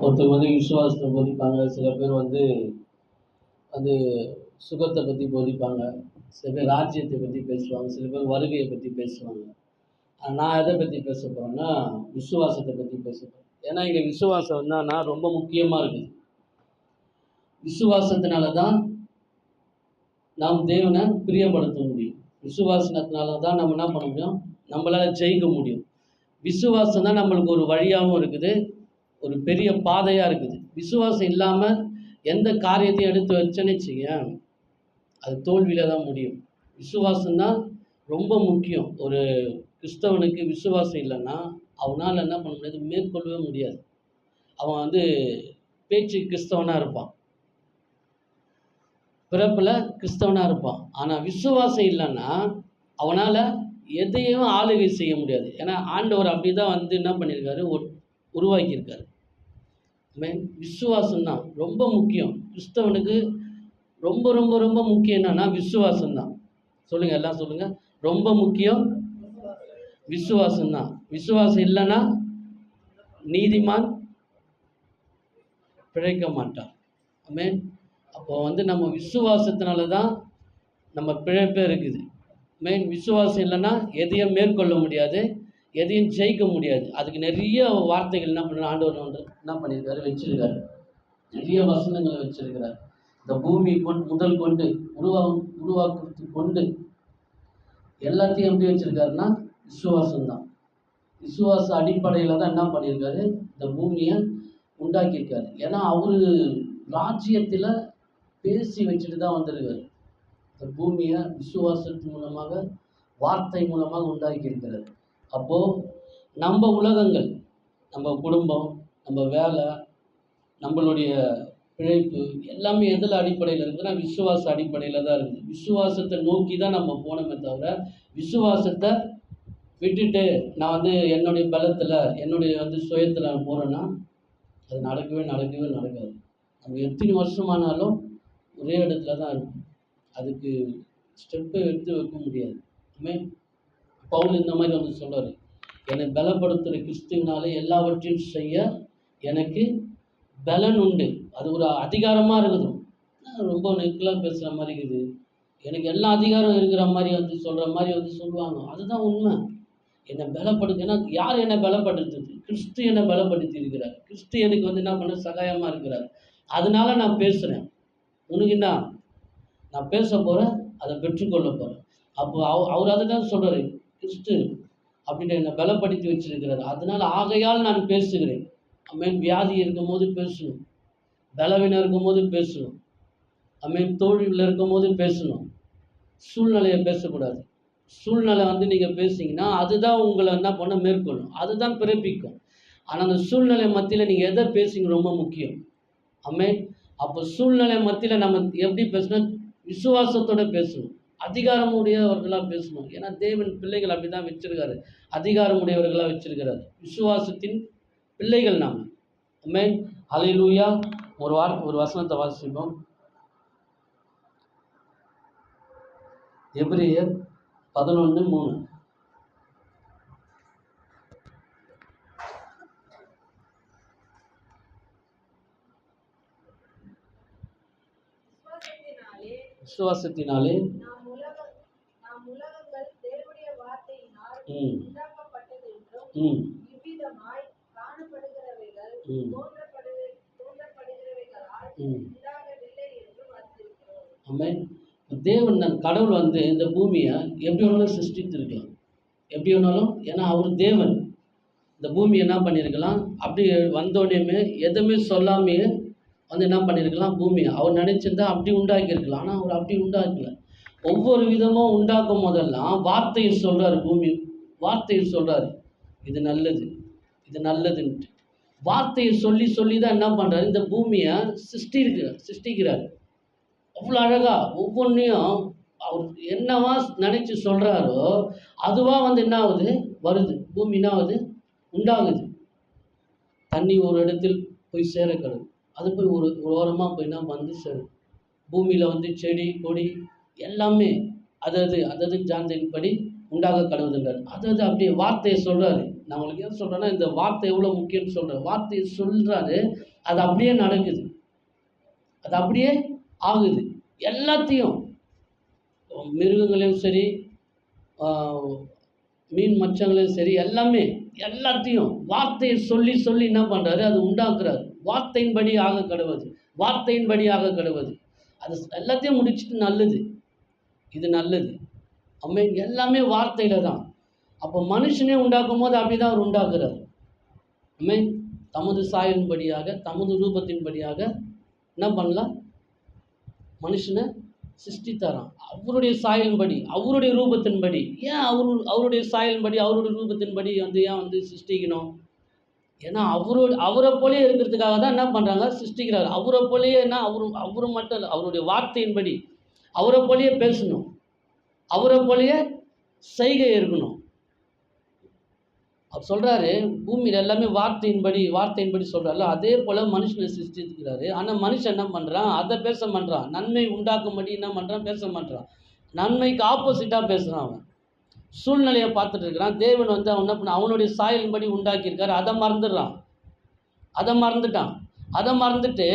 ஒருத்தர் வந்து விசுவாசத்தை போதிப்பாங்க, சில பேர் வந்து வந்து சுகத்தை பற்றி போதிப்பாங்க, சில பேர் ராஜ்யத்தை பற்றி பேசுவாங்க, சில பேர் வருகையை பற்றி பேசுவாங்க. நான் எதை பற்றி பேச போகிறேன்னா, விசுவாசத்தை பற்றி பேச போகிறேன். ஏன்னா இங்கே விசுவாசம் என்னன்னா ரொம்ப முக்கியமாக இருக்குது. விசுவாசத்தினால தான் நாம் தேவனை பிரியப்படுத்த முடியும். விசுவாசத்தினால தான் நம்ம என்ன பண்ண முடியும், நம்மளால் ஜெயிக்க முடியும். விசுவாசம் தான் நம்மளுக்கு ஒரு வழியாகவும் இருக்குது, ஒரு பெரிய பாதையாக இருக்குது. விசுவாசம் இல்லாமல் எந்த காரியத்தையும் எடுத்து வச்சேன்னு வச்சுங்க, அது தோல்வியில் தான் முடியும். விசுவாசம் தான் ரொம்ப முக்கியம். ஒரு கிறிஸ்தவனுக்கு விசுவாசம் இல்லைன்னா அவனால் என்ன பண்ண முடியாது, மேற்கொள்ளவே முடியாது. அவன் வந்து பேச்சு கிறிஸ்தவனாக இருப்பான், பிறப்பில் கிறிஸ்தவனாக இருப்பான். ஆனால் விசுவாசம் இல்லைன்னா அவனால் எதையும் ஆளுகை செய்ய முடியாது. ஏன்னா ஆண்டவர் அப்படி தான் வந்து என்ன பண்ணியிருக்காரு, உருவாக்கியிருக்காரு. விசுவாசம் தான் ரொம்ப முக்கியம். கிறிஸ்தவனுக்கு ரொம்ப ரொம்ப ரொம்ப முக்கியம் என்னன்னா விசுவாசம் தான். சொல்லுங்கள், எல்லாம் சொல்லுங்கள். ரொம்ப முக்கியம் விசுவாசம் தான். விசுவாசம் இல்லைன்னா நீதிமான் பிழைக்க மாட்டான். ஆமென். அப்போ வந்து நம்ம விசுவாசத்தினால தான் நம்ம பிழைப்பே இருக்குது. விசுவாசம் இல்லைன்னா எதையும் மேற்கொள்ள முடியாது, எதையும் ஜெயிக்க முடியாது. அதுக்கு நிறைய வார்த்தைகள் என்ன பண்ண ஆண்டவர் வந்து என்ன பண்ணியிருக்காரு, வச்சிருக்காரு. நிறைய வசனங்களை வச்சிருக்கிறார். இந்த பூமி முதல் கொண்டு உருவாக்குறதுக்கு கொண்டு எல்லாத்தையும் எப்படி வச்சிருக்காருன்னா விசுவாசம் தான். விசுவாச அடிப்படையில் தான் என்ன பண்ணியிருக்காரு, இந்த பூமியை உண்டாக்கியிருக்காரு. ஏன்னா அவரு ராஜ்யத்தில் பேசி வச்சுட்டு தான் வந்திருக்காரு. இந்த பூமியை விசுவாசத்தின் மூலமாக, வார்த்தை மூலமாக உண்டாக்கியிருக்கிறார். அப்போது நம்ம உலகங்கள், நம்ம குடும்பம், நம்ம வேலை, நம்மளுடைய பிழைப்பு எல்லாமே எதில் அடிப்படையில் இருக்குதுன்னா விசுவாச அடிப்படையில் தான் இருக்குது. விசுவாசத்தை நோக்கி தான் நம்ம போனோமே தவிர, விசுவாசத்தை விட்டுட்டு நான் வந்து என்னுடைய பலத்தில், என்னுடைய வந்து சுயத்தில் நான் போகிறேன்னா அது நடக்கவே நடக்காது. நம்ம எத்தனை வருஷமானாலும் ஒரே இடத்துல தான் இருக்கும். அதுக்கு ஸ்டெப்பை எடுத்து வைக்க முடியாது. பவுல் இந்த மாதிரி வந்து சொல்கிறார், என்னை பலப்படுத்துகிற கிறிஸ்துவினாலே எல்லாவற்றையும் செய்ய எனக்கு பலன் உண்டு. அது ஒரு அதிகாரமாக இருக்குது. ரொம்ப நெக்கிலாக பேசுகிற மாதிரி இருக்குது. எனக்கு எல்லா அதிகாரம் இருக்கிற மாதிரி வந்து சொல்கிற மாதிரி வந்து சொல்லுவாங்க. அதுதான் உண்மை. என்னை பலப்படுத்துனா யார் என்னை பலப்படுத்துது? கிறிஸ்து என்னை பலப்படுத்தி இருக்கிறார். கிறிஸ்து எனக்கு வந்து என்ன பண்ண சகாயமாக இருக்கிறார். அதனால நான் பேசுகிறேன். உனக்கு என்ன, நான் பேச போகிறேன், அதை பெற்றுக்கொள்ள போகிறேன். அப்போ அவர் அதை தான் சொல்கிறார், கிறிஸ்து அப்படின்னு என்னை பலப்படுத்தி வச்சிருக்கிறார். அதனால் ஆகையால் நான் பேசுகிறேன். வியாதி இருக்கும் போது பேசணும், பலவீனம் இருக்கும் போது பேசணும், தோல்வியில் இருக்கும் போது பேசணும். சூழ்நிலையை பேசக்கூடாது. சூழ்நிலை வந்து நீங்கள் பேசிங்கன்னா அதுதான் உங்களை என்ன பண்ண மேற்கொள்ளும், அதுதான் பிறப்பிக்கும். ஆனால் அந்த சூழ்நிலை மத்தியில் நீங்கள் எதை பேசுங்க ரொம்ப முக்கியம். அப்போ சூழ்நிலை மத்தியில் நம்ம எப்படி பேசணும், விசுவாசத்தோடு பேசணும், அதிகாரமுடையவர்களாக பேசணும். ஏன்னா தேவன் பிள்ளைகள் அப்படி தான் வச்சிருக்காரு, அதிகாரமுடையவர்களாக வச்சிருக்கிறாரு. விசுவாசத்தின் பிள்ளைகள் நாம். ஹல்லேலூயா. ஒரு வசனத்தை வாசிப்போம். எபிரேயர் 11:3. விசுவாசத்தினாலே தேவன் கடவுள் வந்து இந்த பூமியை எப்படி வேணாலும் சிருஷ்டித்திருக்கலாம், எப்படி வேணாலும். ஏன்னா அவர் தேவன். இந்த பூமி என்ன பண்ணியிருக்கலாம், அப்படி வந்தோடனே எதுவுமே சொல்லாமையே வந்து என்ன பண்ணியிருக்கலாம், பூமியை அவர் நினச்சிருந்தா அப்படி உண்டாக்கியிருக்கலாம். ஆனால் அவர் அப்படி உண்டாக்கல. ஒவ்வொரு விதமும் உண்டாக்கும் போதெல்லாம் வார்த்தையை சொல்கிறார். பூமி வார்த்தையை சொல்கிறார், இது நல்லது, இது நல்லதுன்ட்டு. வார்த்தையை சொல்லி சொல்லி தான் என்ன பண்ணுறாரு, இந்த பூமியை சிருஷ்டிக்கிறார். அவ்வளோ அழகாக ஒவ்வொன்றையும் அவர் என்னவா நினச்சி சொல்கிறாரோ அதுவாக வந்து என்ன ஆகுது, வருது. பூமி என்ன ஆகுது, உண்டாகுது. தண்ணி ஒரு இடத்தில் போய் சேரக்கூடாது, அது போய் ஒரு ஓரமாக போய் என்ன வந்து சேரும். பூமியில் வந்து செடி கொடி எல்லாமே அதது ஜாந்தின்படி உண்டாக கடவுதுன்றார். அதாவது அப்படியே வார்த்தையை சொல்கிறாரு. நான் உங்களுக்கு ஏன் சொல்கிறேன்னா, இந்த வார்த்தை எவ்வளோ முக்கியம்னு சொல்கிறேன். வார்த்தையை சொல்கிறாரு, அது அப்படியே நடக்குது, அது அப்படியே ஆகுது. எல்லாத்தையும் மிருகங்களையும் சரி, மீன் மச்சங்களையும் சரி, எல்லாத்தையும் வார்த்தையை சொல்லி சொல்லி என்ன பண்ணுறாரு, அது உண்டாக்குறாரு. வார்த்தையின்படி ஆக கடவுது, வார்த்தையின்படி ஆக கடவுது. அது எல்லாத்தையும் முடிச்சுட்டு நல்லது, இது நல்லது. அம்மேன். எல்லாமே வார்த்தையில் தான். அப்போ மனுஷனே உண்டாக்கும் போது அப்படி தான் அவர் உண்டாக்குறார். அம்மேன். தமது சாயலின்படியாக, தமது ரூபத்தின்படியாக என்ன பண்ணலாம், மனுஷனை சிருஷ்டித்தாராம். அவருடைய சாயலின்படி, அவருடைய ரூபத்தின்படி. ஏன் அவருடைய சாயலின்படி, அவருடைய ரூபத்தின்படி ஏன் சிருஷ்டிக்கணும்? ஏன்னா அவரை போலயே இருக்கிறதுக்காக தான் என்ன பண்ணுறாங்க, சிருஷ்டிக்கிறார். அவரை போலயே என்ன, அவரு மட்டும் இல்லை, அவருடைய வார்த்தையின்படி அவரை போலயே பேசணும், அவரை போலயே செய்கை இருக்கணும். அவர் சொல்கிறாரு, பூமியில் எல்லாமே வார்த்தையின்படி சொல்கிறாருல, அதே போல் மனுஷனை சிருஷ்டிக்கிறாரு. ஆனால் மனுஷன் என்ன பண்ணுறான், அதை பேச பண்ணுறான். நன்மை உண்டாக்கும்படி என்ன பண்ணுறான், பேச பண்ணுறான். நன்மைக்கு ஆப்போசிட்டாக பேசுகிறான். அவன் சூழ்நிலையை பார்த்துட்டு இருக்கிறான். தேவன் அவன் என்ன பண்ண, அவனுடைய சாயலின்படி உண்டாக்கியிருக்காரு. அதை மறந்துட்டு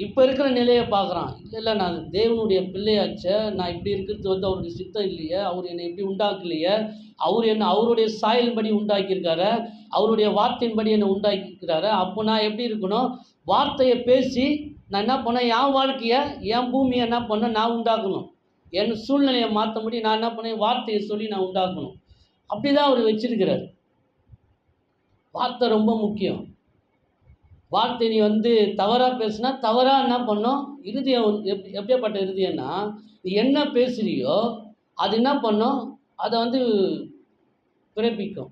இப்போ இருக்கிற நிலையை பார்க்குறான். இல்லை நான் தேவனுடைய பிள்ளையாச்சே, நான் இப்படி இருக்கிறது அவருடைய சித்தம் இல்லையே, அவர் என்னை இப்படி உண்டாக்கலையே, அவர் என்ன அவருடைய சாயலின்படி உண்டாக்கியிருக்காரு, அவருடைய வார்த்தையின்படி என்னை உண்டாக்கியிருக்கிறாரு. அப்போ நான் எப்படி இருக்கணும், வார்த்தையை பேசி நான் என்ன பண்ணேன், என் வாழ்க்கையை, என் பூமியை என்ன பண்ணேன், நான் உண்டாக்கணும். என் சூழ்நிலையை மாற்ற முடியும். நான் என்ன பண்ணேன், வார்த்தையை சொல்லி நான் உண்டாக்கணும். அப்படி தான் அவர் வச்சிருக்கிறார். வார்த்தை ரொம்ப முக்கியம். வார்த்தை நீ தவறாக பேசுனா, தவறாக என்ன பண்ணும், இருதயம் எப்படியாப்பட்ட இருதயம்னா, நீ என்ன பேசுகிறியோ அது என்ன பண்ணும், அதை பிறப்பிக்கும்.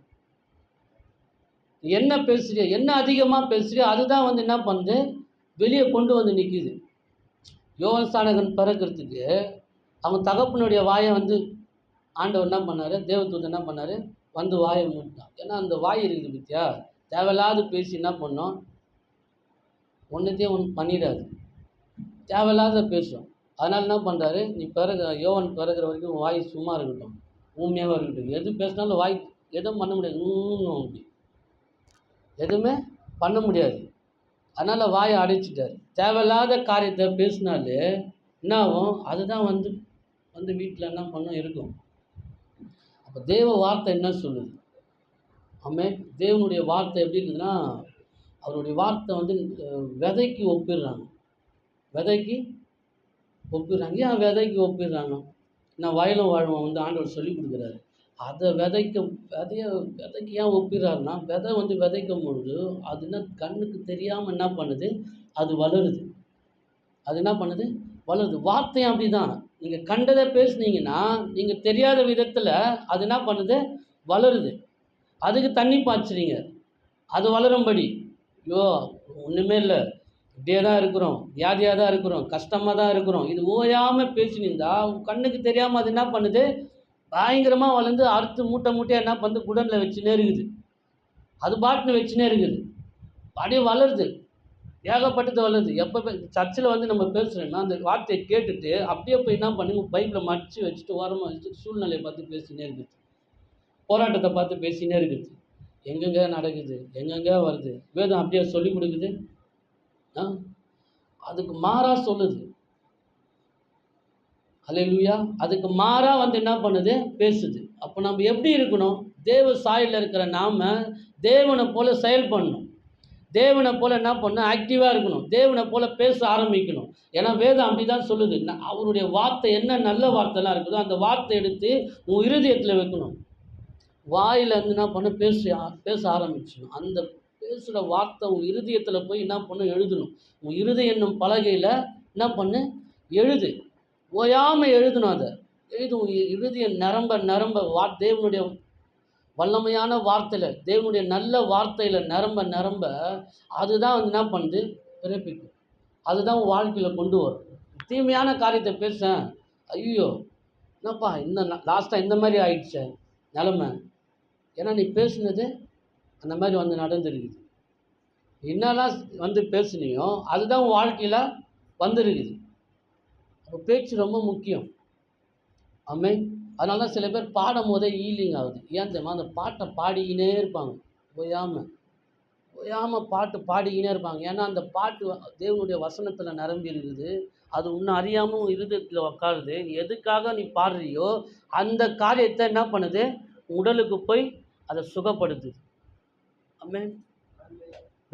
என்ன பேசுகிறியோ, என்ன அதிகமாக பேசுகிறியோ அதுதான் என்ன பண்ணுது, வெளியே கொண்டு நிற்கிது. யோவான் ஸ்நானகன் பிறக்கிறதுக்கு அவன் தகப்பனுடைய வாயை ஆண்டவர் என்ன பண்ணார், தேவதூதன் என்ன பண்ணார், வாயை மூட்டான். ஏன்னா அந்த வாய் இருக்குது பத்தியா, தேவையில்லாத பேசி என்ன பண்ணோம், ஒன்றுத்தையும் பண்ணிடாது, தேவையில்லாத பேசும். அதனால் என்ன பண்ணுறாரு, நீ யோவான் பிறகுற வரைக்கும் வாய் சும்மா இருக்கட்டும், ஊமையாகவும் இருக்கட்டும். எது பேசினாலும் வாய் எதுவும் பண்ண முடியாது, அப்படி எதுவுமே பண்ண முடியாது. அதனால் வாயை அடைச்சிட்டார். தேவையில்லாத காரியத்தை பேசினாலே என்ன ஆகும், அதுதான் வீட்டில் என்ன பண்ணும், இருக்கும். அப்போ தேவ வார்த்தை என்ன சொல்லுது, தேவனுடைய வார்த்தை எப்படி இருக்குதுன்னா, அவருடைய வார்த்தை விதைக்கு ஒப்பிடுறாங்க. ஏன் விதைக்கு ஒப்பிடுறாங்க? நான் வயலும் வாழ்வன் ஆண்டவர் சொல்லி கொடுக்குறாரு. அதை விதைக்கு ஏன் ஒப்பிடுறாருன்னா, விதை விதைக்கும் பொழுது அது என்ன கண்ணுக்கு தெரியாமல் என்ன பண்ணுது, அது வளருது. அது என்ன பண்ணுது, வளருது. வார்த்தையும் அப்படி தான். நீங்கள் கண்டதை பேசுனீங்கன்னா, நீங்கள் தெரியாத விதத்தில் அது என்ன பண்ணுது, வளருது. அதுக்கு தண்ணி பாய்ச்சுறீங்க, அது வளரும்படி. ஐயோ ஒன்றுமே இல்லை, இப்படியே தான் இருக்கிறோம், வியாதியாக தான் இருக்கிறோம், கஷ்டமாக தான் இருக்கிறோம், இது ஓயாமல் பேசினிருந்தா கண்ணுக்கு தெரியாமல் அது என்ன பண்ணுது, பயங்கரமாக வளர்ந்து அறுத்து மூட்டையாக என்ன பண்ணுது, குடனில் வச்சுனே இருக்குது. அது பாட்டுன்னு வச்சுனே இருக்குது, அப்படியே வளருது, ஏகப்பட்டது வளருது. எப்போ சர்ச்சில் நம்ம பேசுகிறோன்னா அந்த வார்த்தையை கேட்டுட்டு அப்படியே போய் என்ன பண்ணுங்க, பைப்பில் மடித்து வச்சுட்டு ஓரமாக வச்சுட்டு சூழ்நிலையை பார்த்து பேசினே இருக்குது, போராட்டத்தை பார்த்து பேசினே இருக்குது. எங்கெங்கே நடக்குது, எங்கெங்கே வருது, வேதம் அப்படியே சொல்லி கொடுக்குது. அதுக்கு மாறாக சொல்லுது. அல்லேலூயா. அதுக்கு மாறாக என்ன பண்ணுது, பேசுது. அப்போ நம்ம எப்படி இருக்கணும், தேவ சாயலில் இருக்கிற நாம் தேவனை போல் செயல்படணும். தேவனை போல் என்ன பண்ணணும், ஆக்டிவாக இருக்கணும். தேவனை போல் பேச ஆரம்பிக்கணும். ஏன்னா வேதம் அப்படி தான் சொல்லுது. அவருடைய வார்த்தை என்ன நல்ல வார்த்தைலாம் இருக்குதோ அந்த வார்த்தை எடுத்து உன் இருதயத்தில் வைக்கணும். வாயில் என்ன பண்ண பேச ஆரம்பிச்சிடும். அந்த பேசுகிற வார்த்தை உன் இருதயத்தில் போய் என்ன பண்ண எழுதணும். உன் இருதயம் என்னும் பலகையில் என்ன பண்ணு, எழுது. ஓயாமல் எழுதணும். அதை எழுது. உன் இருதயம் நிரம்ப தேவனுடைய வல்லமையான வார்த்தையில், தேவனுடைய நல்ல வார்த்தையில் நிரம்ப அதுதான் என்ன பண்ணுது, பிறப்பிக்கும். அதுதான் உன் வாழ்க்கையில் கொண்டு வரும். தீமையான காரியத்தை பேச, ஐயோ என்னப்பா லாஸ்ட்டாக இந்த மாதிரி ஆயிடுச்சே நிலமை, ஏன்னா நீ பேசுனது அந்த மாதிரி நடந்துருக்குது. என்னெல்லாம் பேசுனியோ அதுதான் உன் வாழ்க்கையில் வந்துருக்குது. அப்போ பேச்சு ரொம்ப முக்கியம். ஆமென். அதனால தான் சில பேர் பாடும் போதே ஈலிங் ஆகுது. ஏன் தெரியுமா? அந்த பாட்டை பாடிக்கினே இருப்பாங்க. ஓயாமல் ஓயாமல் பாட்டு பாடிக்கினே இருப்பாங்க. ஏன்னா அந்த பாட்டு தேவனுடைய வசனத்தில் நிரம்பி இருக்குது. அது இன்னும் அறியாமல் இருதயத்தில் உட்காருது. நீ எதுக்காக நீ பாடுறியோ அந்த காரியத்தை என்ன பண்ணுது? உடலுக்கு போய் அதை சுகப்படுத்துது. ஆமென்.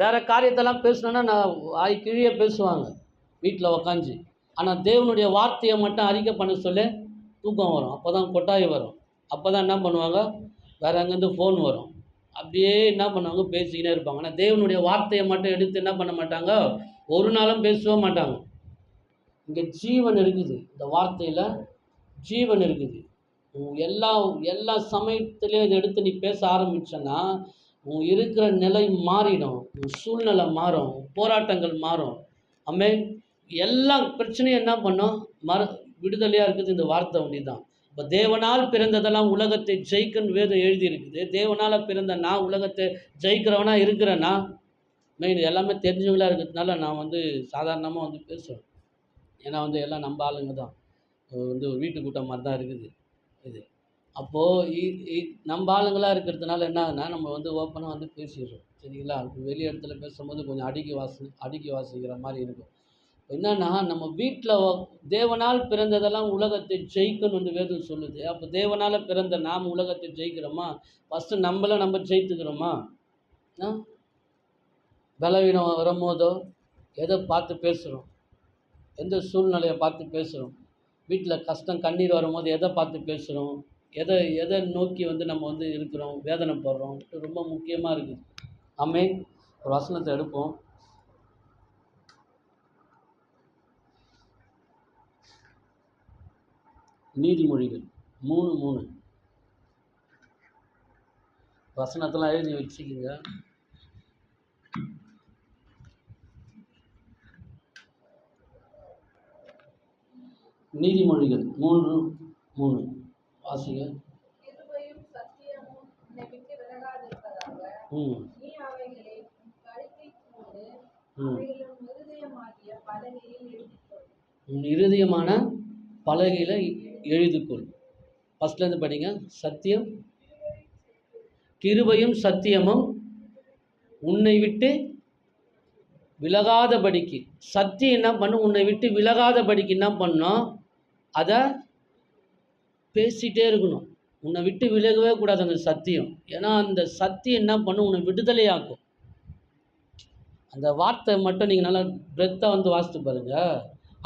வேறு காரியத்தெல்லாம் பேசணுன்னா நான் வாய் கிழிய பேசுவாங்க வீட்டில் உக்காஞ்சி. ஆனால் தேவனுடைய வார்த்தையை மட்டும் அறிக்கை பண்ண சொல்ல தூக்கம் வரும். அப்போ தான் கொட்டாய் வரும். அப்போ தான் என்ன பண்ணுவாங்க? வேறு அங்கேருந்து ஃபோன் வரும். அப்படியே என்ன பண்ணுவாங்க? பேசிக்கினே இருப்பாங்க. ஆனால் தேவனுடைய வார்த்தையை மட்டும் எடுத்து என்ன பண்ண மாட்டாங்க? ஒரு நாளும் பேசவே மாட்டாங்க. இங்கே ஜீவன் இருக்குது. இந்த வார்த்தையில் ஜீவன் இருக்குது. எல்லா எல்லா சமயத்துலேயும் இதை எடுத்து நீ பேச ஆரம்பிச்சேன்னா உன் இருக்கிற நிலை மாறிடும். உன் சூழ்நிலை மாறும். போராட்டங்கள் மாறும். ஆமென். எல்லா பிரச்சனையும் என்ன பண்ணும்? விடுதலையாக இருக்குது இந்த வார்த்தை ஒண்டி தான். இப்போ தேவனால் பிறந்ததெல்லாம் உலகத்தை ஜெயிக்கன்னு வேதம் எழுதி இருக்குது. தேவனால் பிறந்த நான் உலகத்தை ஜெயிக்கிறவனா இருக்கிறேன்னா மெயின் எல்லாமே தெரிஞ்சவங்களாக இருக்கிறதுனால நான் வந்து சாதாரணமாக வந்து பேசுவேன். ஏன்னா வந்து எல்லாம் நம்ம ஆளுங்க தான். வந்து ஒரு வீட்டு கூட்டம் மாதிரி தான் இருக்குது இது. அப்போது நம்ம ஆளுங்களாக இருக்கிறதுனால என்ன ஆகுதுன்னா நம்ம வந்து ஓப்பனாக வந்து பேசிடுறோம். சரிங்களா? வெளி இடத்துல பேசும்போது கொஞ்சம் அடக்கி வாசிக்கிற மாதிரி இருக்கும். என்னன்னா நம்ம வீட்டில் தேவனால் பிறந்ததெல்லாம் உலகத்தை ஜெயிக்கணும்னு வந்து வேதம் சொல்லுது. அப்போ தேவனால் பிறந்த நாம் உலகத்தை ஜெயிக்கிறோமா? ஃபஸ்ட்டு நம்ம ஜெயித்துக்கிறோமா? பலவீனம் வரும்போதோ எதை பார்த்து பேசுகிறோம்? எந்த சூழ்நிலையை பார்த்து பேசுகிறோம்? வீட்டில் கஷ்டம் கண்ணீர் வரும்போது எதை பார்த்து பேசுகிறோம்? எதை நோக்கி வந்து நம்ம வந்து இருக்கிறோம்? வேதனைப்படுறோம்? ரொம்ப முக்கியமாக இருக்குது. ஆமென். ஒரு வசனத்தை எடுப்போம். நீதிமொழிகள் 3:3 வசனத்தெல்லாம் எழுதி வச்சுக்கிங்க. நீதிமொழிகள் 3:3 வாசிங்க. இருதயமான பலகையில் எழுதிக்கொள். ஃபஸ்ட்லேருந்து படிங்க. சத்தியம் கிருபையும் சத்தியமும் உன்னை விட்டு விலகாதபடிக்கு. சத்தியம் என்ன பண்ணும்? உன்னை விட்டு விலகாதபடிக்கு என்ன பண்ணணும்? அதை பேசிகிட்டே இருக்கணும். உன்னை விட்டு விலகவே கூடாது அந்த சத்தியம். ஏன்னா அந்த சத்தியம் என்ன பண்ணும்? உன்னை விடுதலையாக்கும். அந்த வார்த்தை மட்டும் நீங்கள் நல்லா பிரெத்தாக வந்து வாசித்து பாருங்கள்.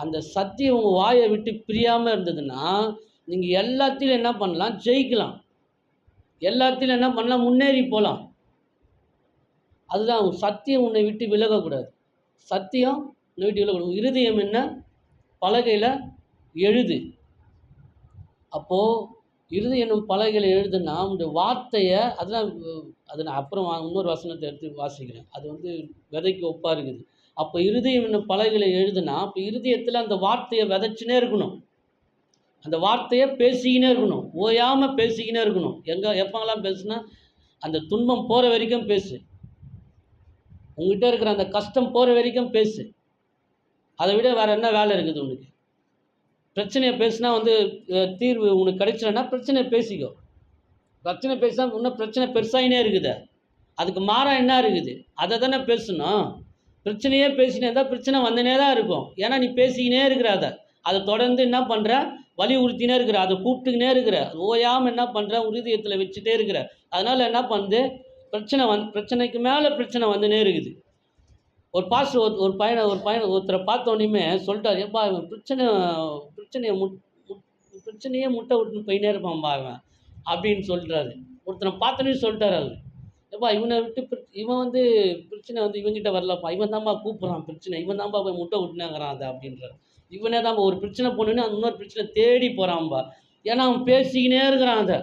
அந்த சத்தியம் உங்கள் வாயை விட்டு பிரியாமல் இருந்ததுன்னா நீங்கள் எல்லாத்திலும் என்ன பண்ணலாம்? ஜெயிக்கலாம். எல்லாத்திலும் என்ன பண்ணலாம்? முன்னேறி போகலாம். அதுதான் சத்தியம் உன்னை விட்டு விலகக்கூடாது. சத்தியம் உன்னை விட்டு விலகக்கூடாது. இருதயம் என்ன? பலகையில் எழுது. அப்போது இருதயம் என்னும் பலகையில் எழுதுனா இந்த வார்த்தையை அதுதான். அது நான் அப்புறம் இன்னொரு வசனத்தை எடுத்து வாசிக்கிறேன். அது வந்து விதைக்கு ஒப்பாக இருக்குது. அப்போ இருதயம் என்னும் பலகையில் எழுதுனா அப்போ இருதயத்தில் அந்த வார்த்தையை விதைச்சினே இருக்கணும். அந்த வார்த்தையை பேசிக்கினே இருக்கணும். ஓயாமல் பேசிக்கினே இருக்கணும். எப்போங்கெல்லாம் பேசுனா அந்த துன்பம் போகிற வரைக்கும் பேசு. உங்ககிட்ட இருக்கிற அந்த கஷ்டம் போகிற வரைக்கும் பேசு. அதை விட வேறு என்ன வேலை இருக்குது உனக்கு? பிரச்சனையை பேசுனா வந்து தீர்வு உனக்கு கிடைச்சலன்னா பிரச்சனையை பேசிக்கோ. பிரச்சனை பேசினா இன்னும் பிரச்சனை பெருசாகினே இருக்குது. அதுக்கு மாறாக என்ன இருக்குது? அதை தானே பேசணும். பிரச்சனையே பேசினே இருந்தால் பிரச்சனை வந்துனே தான் இருக்கும். ஏன்னா நீ பேசிக்கினே இருக்கிற. அதை தொடர்ந்து என்ன பண்ணுற? வலியுறுத்தினே இருக்கிற. அதை கூப்பிட்டுக்கினே இருக்கிற. ஓயாமல் என்ன பண்ணுற? உறுதியத்தில் வச்சுட்டே இருக்கிற. அதனால் என்ன பண்ணுது? பிரச்சனைக்கு மேலே பிரச்சனை வந்துனே இருக்குது. ஒரு பாஸ்டர் ஒரு பையனை ஒருத்தரை பார்த்தோன்னே சொல்லிட்டார், ஏப்பா இவன் பிரச்சனையே முட்டை விட்டுன்னு போயினே இருப்பான்பா இவன் அப்படின்னு சொல்லிட்டாரு. ஒருத்தனை பார்த்தோன்னே சொல்லிட்டார் அவர், ஏப்பா இவனை விட்டு இவன் வந்து பிரச்சனை வந்து இவங்கிட்ட வரலப்பா, இவன் தான்ப்பா கூப்பிட்றான் பிரச்சனை, இவன் தான்ப்பா போய் முட்டை விட்டுனாங்கிறான் அதை அப்படின்றார். இவனே தான்ப்பா ஒரு பிரச்சனை போனோன்னே அந்த இன்னொரு பிரச்சனை தேடி போகிறான்பா. ஏன்னா அவன் பேசிக்கினே இருக்கிறான் அதை.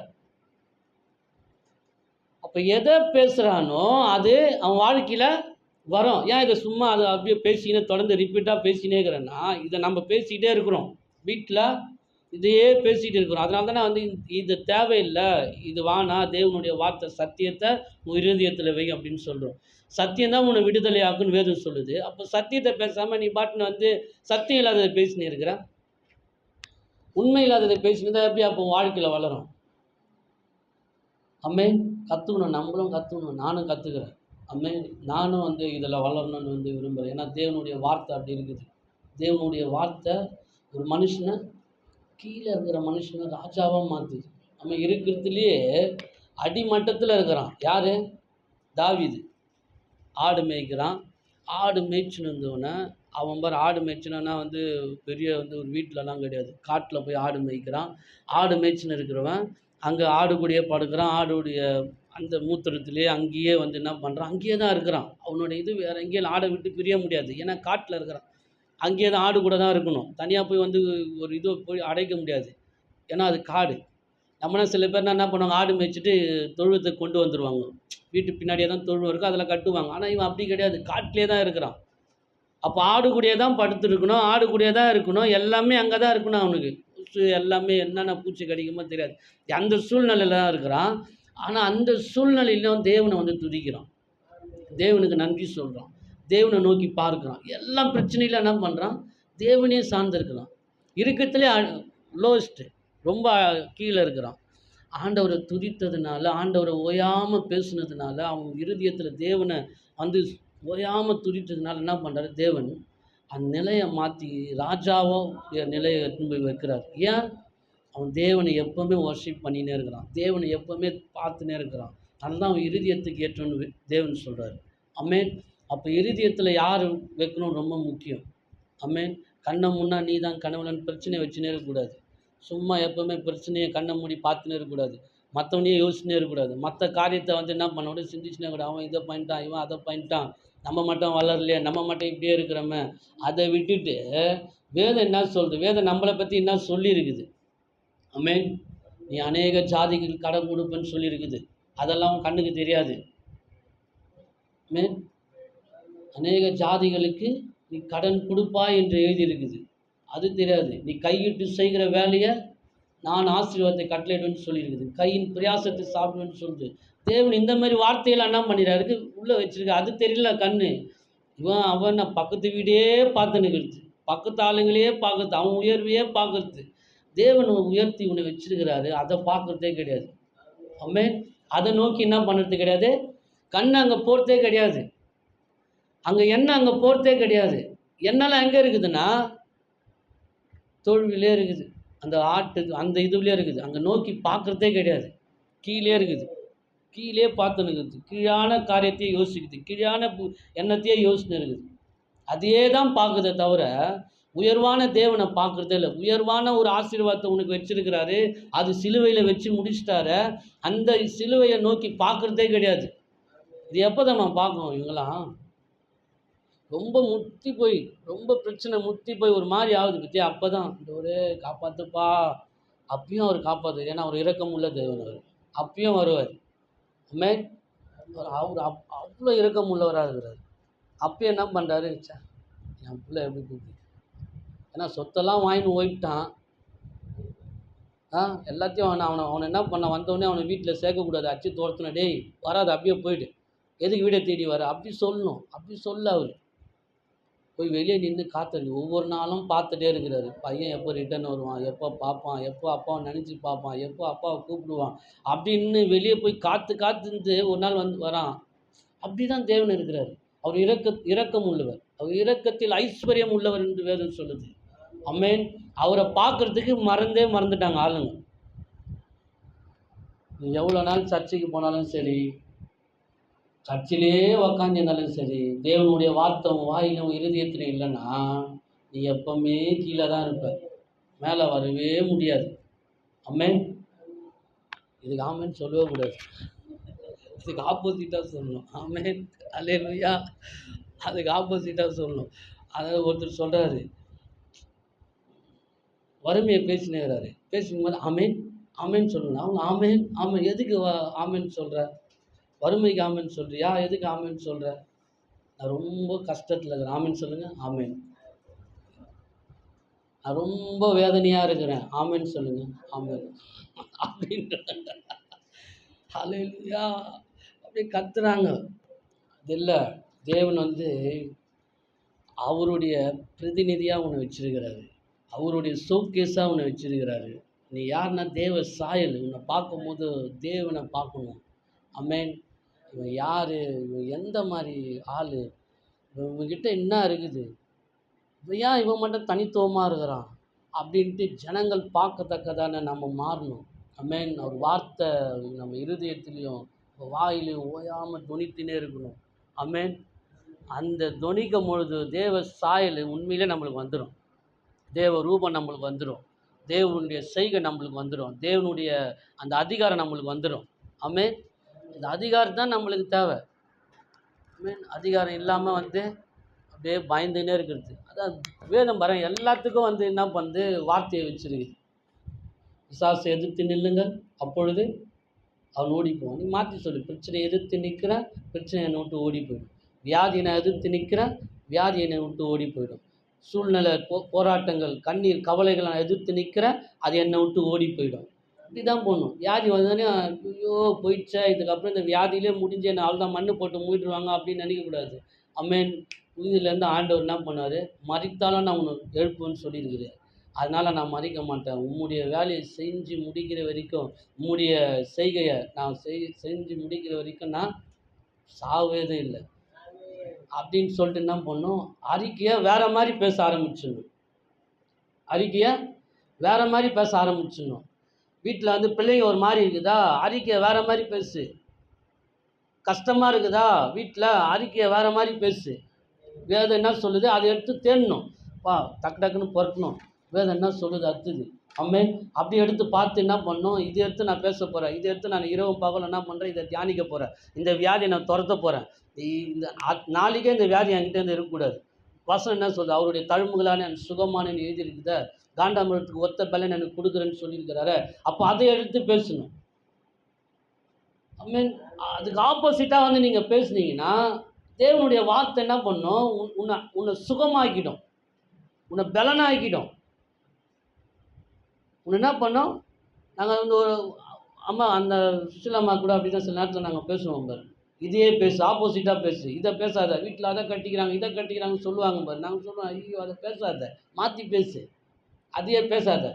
அப்போ எதை பேசுகிறானோ அது அவன் வாழ்க்கையில் வரும். ஏன் இதை சும்மா அதை அப்படியே பேசிக்கினே தொடர்ந்து ரிப்பீட்டாக பேசினே இருக்கிறேன்னா, இதை நம்ம பேசிக்கிட்டே இருக்கிறோம். வீட்டில் இதையே பேசிகிட்டு இருக்கிறோம். அதனால தானே வந்து இது தேவையில்லை, இது வானா தேவனுடைய வார்த்தை சத்தியத்தை இருதயத்தில் வை அப்படின்னு சொல்கிறோம். சத்தியம் தான் உன்னை விடுதலை ஆக்குன்னு வேதம் சொல்லுது. அப்போ சத்தியத்தை பேசாமல் நீ பாட்டுன்னு வந்து சத்தியம் இல்லாததை பேசினே இருக்கிற. உண்மை இல்லாததை பேசினதா எப்படி அப்போ வாழ்க்கையில் வளரும்? அம்மேன். கற்றுக்கணும், நம்மளும் கற்றுக்கணும், நானும் கற்றுக்கிறேன். அம்மேன். நானும் இதில் வளரணும்னு விரும்புகிறேன். ஏன்னா தேவனுடைய வார்த்தை அப்படி இருக்குது. தேவனுடைய வார்த்தை ஒரு மனுஷனை, கீழே இருக்கிற மனுஷனை ராஜாவாக மாற்றுது. நம்ம இருக்கிறதுலையே அடிமட்டத்தில் இருக்கிறான். யார்? தாவீது. ஆடு மேய்க்கிறான். ஆடு மேய்ச்சின்னு இருந்தவனை, அவன் பாரு, ஆடு மேய்ச்சினா பெரிய ஒரு வீட்டிலலாம் கிடையாது, காட்டில் போய் ஆடு மேய்க்கிறான். ஆடு மேய்ச்சின்னு இருக்கிறவன் அங்கே ஆடு கூடயே படுக்கிறான். ஆடுடைய அந்த மூத்திரத்திலே அங்கேயே என்ன பண்ணுறான், அங்கேயே தான் இருக்கிறான். அவனுடைய இது வேறு எங்கேயும் ஆடை விட்டு பிரிய முடியாது. ஏன்னா காட்டில் இருக்கிறான். அங்கேயே தான் ஆடு கூட தான் இருக்கணும். தனியாக போய் ஒரு இதை போய் அடைக்க முடியாது. ஏன்னா அது காடு. நம்மனா சில பேர்னா என்ன பண்ணுவாங்க, ஆடு மேய்ச்சிட்டு தொழுவத்தை கொண்டு வந்துடுவாங்க. வீட்டு பின்னாடியே தான் தொழுவம் இருக்கும், அதில் கட்டுவாங்க. ஆனால் இவன் அப்படி கிடையாது, காட்டிலே தான் இருக்கிறான். அப்போ ஆடு கூடயே தான் படுத்துருக்கணும், ஆடு கூடயே தான் இருக்கணும், எல்லாமே அங்கே தான் இருக்கணும். அவனுக்கு எல்லாமே என்னென்ன பூச்சி கடிக்குமோ தெரியாது. அந்த சூழ்நிலையில் தான் இருக்கிறான். ஆனால் அந்த சூழ்நிலையிலும் தேவனை துதிக்கிறான், தேவனுக்கு நன்றி சொல்கிறான், தேவனை நோக்கி பார்க்குறான். எல்லாம் பிரச்சனையில் என்ன பண்ணுறான், தேவனே சார்ந்திருக்கிறான். இருக்கிறதுலே லோஸ்ட்டு, ரொம்ப கீழே இருக்கிறான். ஆண்டவரை துதித்ததுனால, ஆண்டவரை ஓயாமல் பேசுனதுனால, அவன் இருதயத்தில் தேவனை ஓயாமல் துதித்ததுனால என்ன பண்ணுறாரு, தேவன் அந்த நிலையை மாற்றி ராஜாவோ நிலையை எடுத்துன்னு போய் வைக்கிறார். ஏன்? அவன் தேவனை எப்போவுமே வர்ஷிப் பண்ணினே இருக்கிறான், தேவனை எப்போவுமே பார்த்துனே இருக்கிறான். அதுதான் அவன் இருதயத்துக்கு ஏற்றோன்னு தேவன் சொல்கிறார். அமேன். அப்போ இருதயத்தில் யார் வைக்கணும் ரொம்ப முக்கியம். அமேன். கண்ணை முன்னா நீ தான் கனவுலன்னு பிரச்சனையை வச்சுனே இருக்கக்கூடாது. சும்மா எப்போவுமே பிரச்சனையை கண்ணை மூடி பார்த்துனே இருக்கக்கூடாது. மற்றவனையே யோசிச்சுனே இருக்கக்கூடாது. மற்ற காரியத்தை என்ன பண்ண விட சிந்திச்சுனே கூட, அவன் இதை பண்ணிட்டான், இவன் அதை பண்ணிட்டான், நம்ம மட்டும் வளரலையே, நம்ம மட்டும் இப்படியே இருக்கிறோமே. அதை விட்டுட்டு வேதம் என்ன சொல்லுது, வேதம் நம்மளை பற்றி என்ன சொல்லியிருக்குது. அமேன். நீ அநேக ஜாதிகள் கடன் கொடுப்பேன்னு சொல்லியிருக்குது. அதெல்லாம் கண்ணுக்கு தெரியாது. அமேன். அநேக ஜாதிகளுக்கு நீ கடன் கொடுப்பாய் என்று எழுதியிருக்குது, அது தெரியாது. நீ கையிட்டு செய்கிற வேலையை நான் ஆசீர்வாதத்தை கட்டளையிடுவேன்னு சொல்லியிருக்குது. கையின் பிரயாசத்தை சாப்பிடுவேன்னு சொல்லுது. தேவன் இந்த மாதிரி வார்த்தையெல்லாம் என்ன பண்ணிடுறாருக்கு, உள்ளே வச்சிருக்க. அது தெரியல கண்ணு. அவன் பக்கத்து வீடே பார்த்து நிற்கிறது, பக்கத்து ஆளுங்களே பார்க்குறது, அவன் உயர்வையே பார்க்குறது. தேவன் உயர்த்தி உன்னை வச்சிருக்கிறாரு, அதை பார்க்குறதே கிடையாது. அம்மே. அதை நோக்கி என்ன பண்ணுறது கிடையாது, கண்ணு அங்கே போகிறதே கிடையாது. அங்கே அங்கே போகிறதே கிடையாது. எண்ணெல்லாம் எங்கே இருக்குதுன்னா தோல்வியிலே இருக்குது, அந்த அந்த இதுலேயே இருக்குது. அங்கே நோக்கி பார்க்குறதே கிடையாது, கீழே இருக்குது, கீழே பார்த்துன்னு இருக்குது, கீழான காரியத்தையே யோசிக்குது, கீழான எண்ணத்தையே யோசிச்சுன்னு இருக்குது. அதையே தான் பார்க்குதே தவிர உயர்வான தேவனை பார்க்குறதே இல்லை. உயர்வான ஒரு ஆசீர்வாதத்தை உனக்கு வச்சிருக்கிறாரு, அது சிலுவையில் வச்சு முடிச்சிட்டாரு, அந்த சிலுவையை நோக்கி பார்க்குறதே கிடையாது. இது எப்போ தான் நான் பார்க்கணும்? இவங்களாம் ரொம்ப முத்தி போய், ரொம்ப பிரச்சனை முத்தி போய் ஒரு மாதிரி ஆகுது பற்றியா, அப்போ தான் இந்த ஒரு காப்பாற்றுப்பா, அப்பயும் அவர் காப்பாற்று. ஏன்னா அவர் இரக்கம் உள்ள தேவன், அவர் அப்பயும் வருவார். அம்மே. அவர் அவ்வளோ இரக்கம் உள்ளவராக இருக்கிறார். அப்பயும் என்ன பண்ணுறாரு, என் பிள்ளை எப்படி கூப்பிட்டு, ஏன்னா சொத்தெல்லாம் வாங்கின்னு போயிட்டான். எல்லாத்தையும் அவனை என்ன பண்ண, வந்தவொடனே அவனை வீட்டில் சேர்க்கக்கூடாது, அச்சு தோர்த்துன, டேய் வராது, அப்படியே போயிடு, எதுக்கு வீடை தேடி வர, அப்படி சொல்லணும். அப்படி சொல்ல அவர் போய் வெளியே நின்று காத்துருக்கு. ஒவ்வொரு நாளும் பார்த்துட்டே இருக்கிறாரு, பையன் எப்போ ரிட்டர்ன் வருவான், எப்போ பார்ப்பான், எப்போ அப்பாவை நினச்சி பார்ப்பான், எப்போ அப்பாவை கூப்பிடுவான் அப்படின்னு வெளியே போய் காத்துருந்து ஒரு நாள் வரான். அப்படி தான் தேவன் இருக்கிறார். அவர் இரக்கம் உள்ளவர், அவர் இரக்கத்தில் ஐஸ்வர்யம் உள்ளவர் என்று வேதம் சொல்லுது. அம்மேன். அவரை பார்க்குறதுக்கு மறந்துட்டாங்க ஆளுங்க. எவ்வளோ நாள் சர்ச்சைக்கு போனாலும் சரி, சர்ச்சிலே உக்காந்துருந்தாலும் சரி, தேவனுடைய வார்த்தை வாயிலும் இருதயத்திலும் இல்லைன்னா நீ எப்பவுமே கீழே தான் இருப்ப, மேலே வரவே முடியாது. அம்மேன். இதுக்கு ஆமேன்னு சொல்லவே கூடாது, இதுக்கு ஆப்போசிட்டாக சொல்லணும். ஆமேன். அல்லேலூயா. அதுக்கு ஆப்போசிட்டாக சொல்லணும். அதாவது ஒருத்தர் சொல்கிறாரு, வறுமையை பேசினேங்கிறாரு, பேசிக்கும்போது ஆமேன் ஆமேன்னு சொல்லணும். அவங்க ஆமேன் எதுக்கு ஆமேன்னு சொல்கிற, வறுமைக்கு ஆமேன்னு சொல்கிறியா, எதுக்கு ஆமேன்னு சொல்கிற, நான் ரொம்ப கஷ்டத்தில் இருக்கிறேன், ஆமேன்னு சொல்லுங்கள். ஆமேன். நான் ரொம்ப வேதனையாக இருக்கிறேன், ஆமேன்னு சொல்லுங்கள். ஆமேன் அப்படின்ற ஹல்லேலூயா அப்படியே கத்துறாங்க. அது இல்லை, தேவன் அவருடைய பிரதிநிதியாக உன்னை வச்சிருக்கிறாரு. அவருடைய ஷோகேஸாக உன்னை வச்சிருக்கிறாரு. நீ யாருன்னா தேவ சாயல். உன்னை பார்க்கும்போது தேவனை பார்க்கணும். ஆமென். இவன் யார், இவன் எந்த மாதிரி ஆள், இவன்கிட்ட என்ன இருக்குது, இவன் ஏன் இவன் மட்டும் தனித்துவமாக இருக்கிறான் அப்படின்ட்டு ஜனங்கள் பார்க்கத்தக்கதான நம்ம மாறணும். ஆமென். அவர் வார்த்தை நம்ம இருதயத்துலேயும் வாயிலையும் ஓயாமல் தொனித்துனே இருக்கணும். ஆமென். அந்த தொனிக்கும் பொழுது தேவ சாயல் உண்மையிலே நம்மளுக்கு வந்துடும். தேவ ரூபம் நம்மளுக்கு வந்துடும். தேவனுடைய செய்கை நம்மளுக்கு வந்துடும். தேவனுடைய அந்த அதிகாரம் நம்மளுக்கு வந்துடும். ஆமென். இந்த அதிகாரம் தான் நம்மளுக்கு தேவை. ஆமென். அதிகாரம் இல்லாமல் அப்படியே பயந்துன்னே இருக்கிறது. அதான் வேதம் பாருங்க, எல்லாத்துக்கும் என்ன பண்ணுது, வார்த்தையை வச்சிருக்கு. பிசாசை எதிர்த்து நில்லுங்கள், அப்பொழுது அவன் ஓடி போவான். நீ மாற்றி சொல்லு, பிரச்சனையை எதிர்த்து நிற்கிறேன், பிரச்சனை என்னை விட்டு ஓடி போயிடும். வியாதியை எதிர்த்து நிற்கிறேன், வியாதி என்னை விட்டு ஓடி போயிடும். சூழ்நிலை போராட்டங்கள், கண்ணீர், கவலைகளை நான் எதிர்த்து நிற்கிறேன், அது என்னை விட்டு ஓடி போயிடும். இப்படி தான் போடணும். வியாதி வந்தோடனே ஐயோ போயிடுச்சா, இதுக்கப்புறம் இந்த வியாதியிலே முடிஞ்சு என்ன அவ்வளோதான் மண்ணு போட்டு மூடிடுவாங்க அப்படின்னு நினைக்கக்கூடாது. அம்மேன். புதிதிலேருந்து ஆண்டவர் என்ன பண்ணார், மறித்தாலும் நான் உன்னை எழுப்புவேன்னு சொல்லியிருக்கிறேன். அதனால் நான் மறிக்க மாட்டேன். உம்முடைய வேலையை செஞ்சு முடிக்கிற வரைக்கும், உம்முடைய செய்கையை நான் செஞ்சு முடிக்கிற வரைக்கும் நான் சாவேதே இல்லை அப்படின்னு சொல்லிட்டு என்ன பண்ணணும், அறிக்கையை வேறு மாதிரி பேச ஆரம்பிச்சிடணும். அறிக்கையை வேறு மாதிரி பேச ஆரம்பிச்சிடணும். வீட்டில் பிள்ளைங்க ஒரு மாதிரி இருக்குதா, அறிக்கையை வேறு மாதிரி பேசு. கஷ்டமாக இருக்குதா வீட்டில், அறிக்கையை வேறு மாதிரி பேசு. வேதம் என்ன சொல்லுது அதை எடுத்து தேடணும். டக்கு டக்குன்னு பொறுக்கணும். வேதம் என்ன சொல்லுது அடுத்தது. அம்மேன். அப்படி எடுத்து பார்த்து என்ன பண்ணணும், இதை எடுத்து நான் பேச போகிறேன், இதை எடுத்து நான் இரவும் பகலும் என்ன பண்ணுறேன், இதை தியானிக்க போகிறேன், இந்த வியாதியை நான் துரத்த போகிறேன். இந்த நாளைக்கே இந்த வியாதி என்கிட்டேருந்து இருக்கக்கூடாது. வசனம் என்ன சொல்லுது, அவருடைய தழும்புகளான என் சுகமானு எழுதியிருக்குத, காண்டாமிரத்துக்கு ஒத்த பலன் எனக்கு கொடுக்குறேன்னு சொல்லியிருக்கிறாரு. அப்போ அதை எடுத்து பேசணும். அம்மேன். அதுக்கு ஆப்போசிட்டாக நீங்கள் பேசுனீங்கன்னா தேவனுடைய வார்த்தை என்ன பண்ணும், உன்னை சுகமாக்கிடும், உன்னை பலனாக்கிடும். உன்னை என்ன பண்ணோம், நாங்கள் ஒரு அம்மா அந்த சுஷிலம்மா கூட அப்படி தான் சில நேரத்தில் நாங்கள் பேசுவோம் பாரு. இதையே பேசு, ஆப்போசிட்டாக பேசு, இதை பேசாத, வீட்டில் அதை கட்டிக்கிறாங்க இதை கட்டிக்கிறாங்கன்னு சொல்லுவாங்க பாரு. நாங்கள் சொல்லுவோம், ஐயோ அதை பேசாத, மாற்றி பேசு, அதையே பேசாத.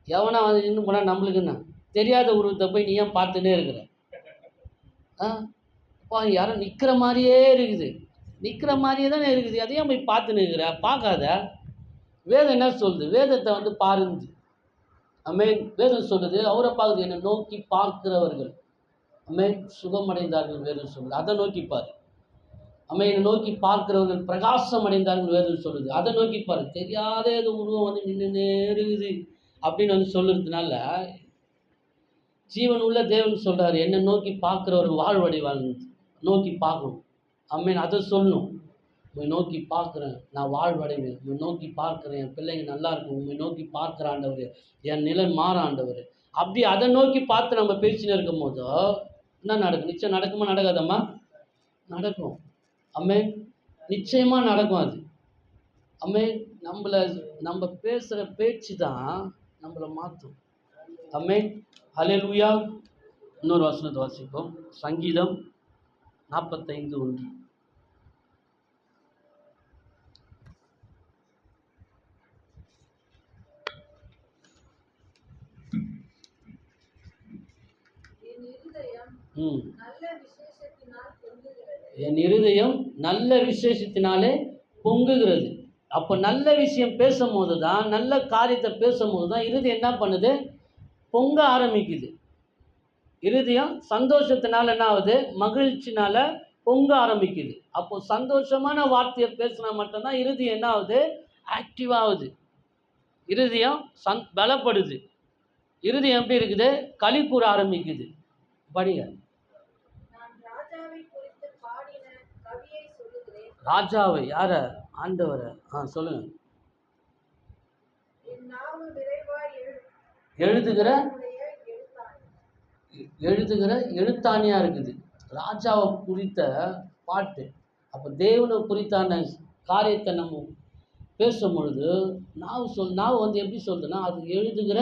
எவனா இன்னும் போனால் நம்மளுக்குன்னா தெரியாத உருவத்தை போய் நீ ஏன் பார்த்துட்டே இருக்கிற? யாரும் நிற்கிற மாதிரியே இருக்குது, நிற்கிற மாதிரியே தானே இருக்குது, அதையும் போய் பார்த்துன்னு இருக்கிற? பார்க்காத. வேதம் என்ன சொல்லுது, வேதத்தை பாருங்க. அமேன். வேதம் சொல்லுது, அவரை பார்க்குது, என்னை நோக்கி பார்க்கிறவர்கள் அமேன் சுகமடைந்தார்கள். வேதம் சொல்லுது, அதை நோக்கி பாரு. அமேன். நோக்கி பார்க்கிறவர்கள் பிரகாசம் அடைந்தார்கள். வேதம் சொல்லுது, அதை நோக்கி பாரு. தெரியாத ஏதோ உருவம் நின்றுனே இருக்குது அப்படின்னு சொல்லுறதுனால ஜீவன் உள்ள தேவன் சொல்கிறார், என்னை நோக்கி பார்க்குறவர்கள் வாழ்வடைவாங்க. நோக்கி பார்க்கணும். அம்மேன். அதை சொல்லணும், உண்மை நோக்கி பார்க்குறேன், நான் வாழ்வடைவேன். உண்மை நோக்கி பார்க்குறேன், என் பிள்ளைங்க நல்லா இருக்கும். உண்மை நோக்கி பார்க்குற ஆண்டவர், என் நிலை மாற ஆண்டவர். அப்படி அதை நோக்கி பார்த்து நம்ம பேசின்னு இருக்கும் போதோ என்ன நடக்கும்? நிச்சயம் நடக்குமா நடக்காதம்மா? நடக்கும். அம்மேன். நிச்சயமாக நடக்கும் அது. அம்மேன். நம்ம பேசுகிற பேச்சு தான் நம்மளை மாற்றும். அம்மேன். ஹல்லேலூயா. இன்னொரு வசனத்தை வாசிப்போம். சங்கீதம் 45:1. என் இருதயம் நல்ல விசேஷத்தினாலே பொங்குகிறது. அப்போ நல்ல விஷயம் பேசும்போது தான், நல்ல காரியத்தை பேசும்போது தான் இருதயம் என்ன பண்ணுது, பொங்க ஆரம்பிக்குது. இருதயம் சந்தோஷத்தினால என்ன ஆகுது, மகிழ்ச்சினால பொங்க ஆரம்பிக்குது. அப்போ சந்தோஷமான வார்த்தையை பேசினா மட்டும்தான் இருதயம் என்ன ஆகுது, ஆக்டிவ் ஆகுது. இருதயம் பலப்படுது. இருதயம் எப்படி இருக்குது, களி கூற ஆரம்பிக்குது. படிங்க. ராஜாவை யார? ஆண்டவரை. சொல்லுங்க. எழுதுகிற எழுத்தாணியாக இருக்குது. ராஜாவை குறித்த பாட்டு. அப்போ தேவனை குறித்தான காரியத்தை நம்ம பேசும் பொழுது நாவு எப்படி சொல்லுதுன்னா, அது எழுதுகிற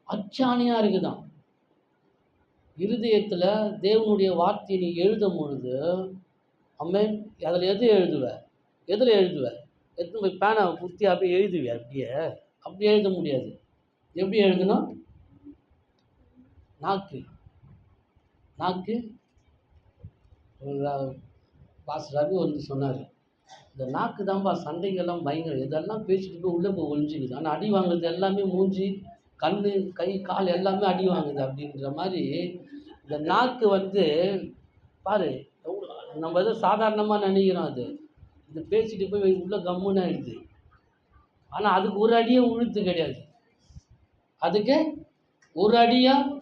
அச்சாணியாக இருக்குதான். இருதயத்தில் தேவனுடைய வார்த்தையை நீ எழுதும் பொழுது அம்மேன். அதில் எது எழுதுவ? எதில் எழுதுவ? எடுத்து போய் பேனை குத்தி அப்படியே எழுதுவியா? அப்படியே அப்படி எழுத முடியாது. எப்படி எழுதணும்? நாக்கு நாக்கு பாஸ்டர் ரவி வந்து சொன்னார், இந்த நாக்கு தான்ப்பா சண்டைகள்லாம் பயங்கரம், இதெல்லாம் பேசிட்டு போய் உள்ளே போய் ஒழிஞ்சிக்குது, ஆனால் அடி வாங்குறது எல்லாமே மூஞ்சி, கண், கை, கால் எல்லாமே அடி வாங்குது அப்படின்ற மாதிரி இந்த நாக்கு வந்து பாரு, நம்ம எதோ சாதாரணமாக நினைக்கிறோம். இது பேசிட்டு போய் உள்ளே கம்முன்னு ஆயிடுது. ஆனால் அதுக்கு ஒரு அடியும் உழுத்து கிடையாது. அதுக்கு ஒரு அடியாக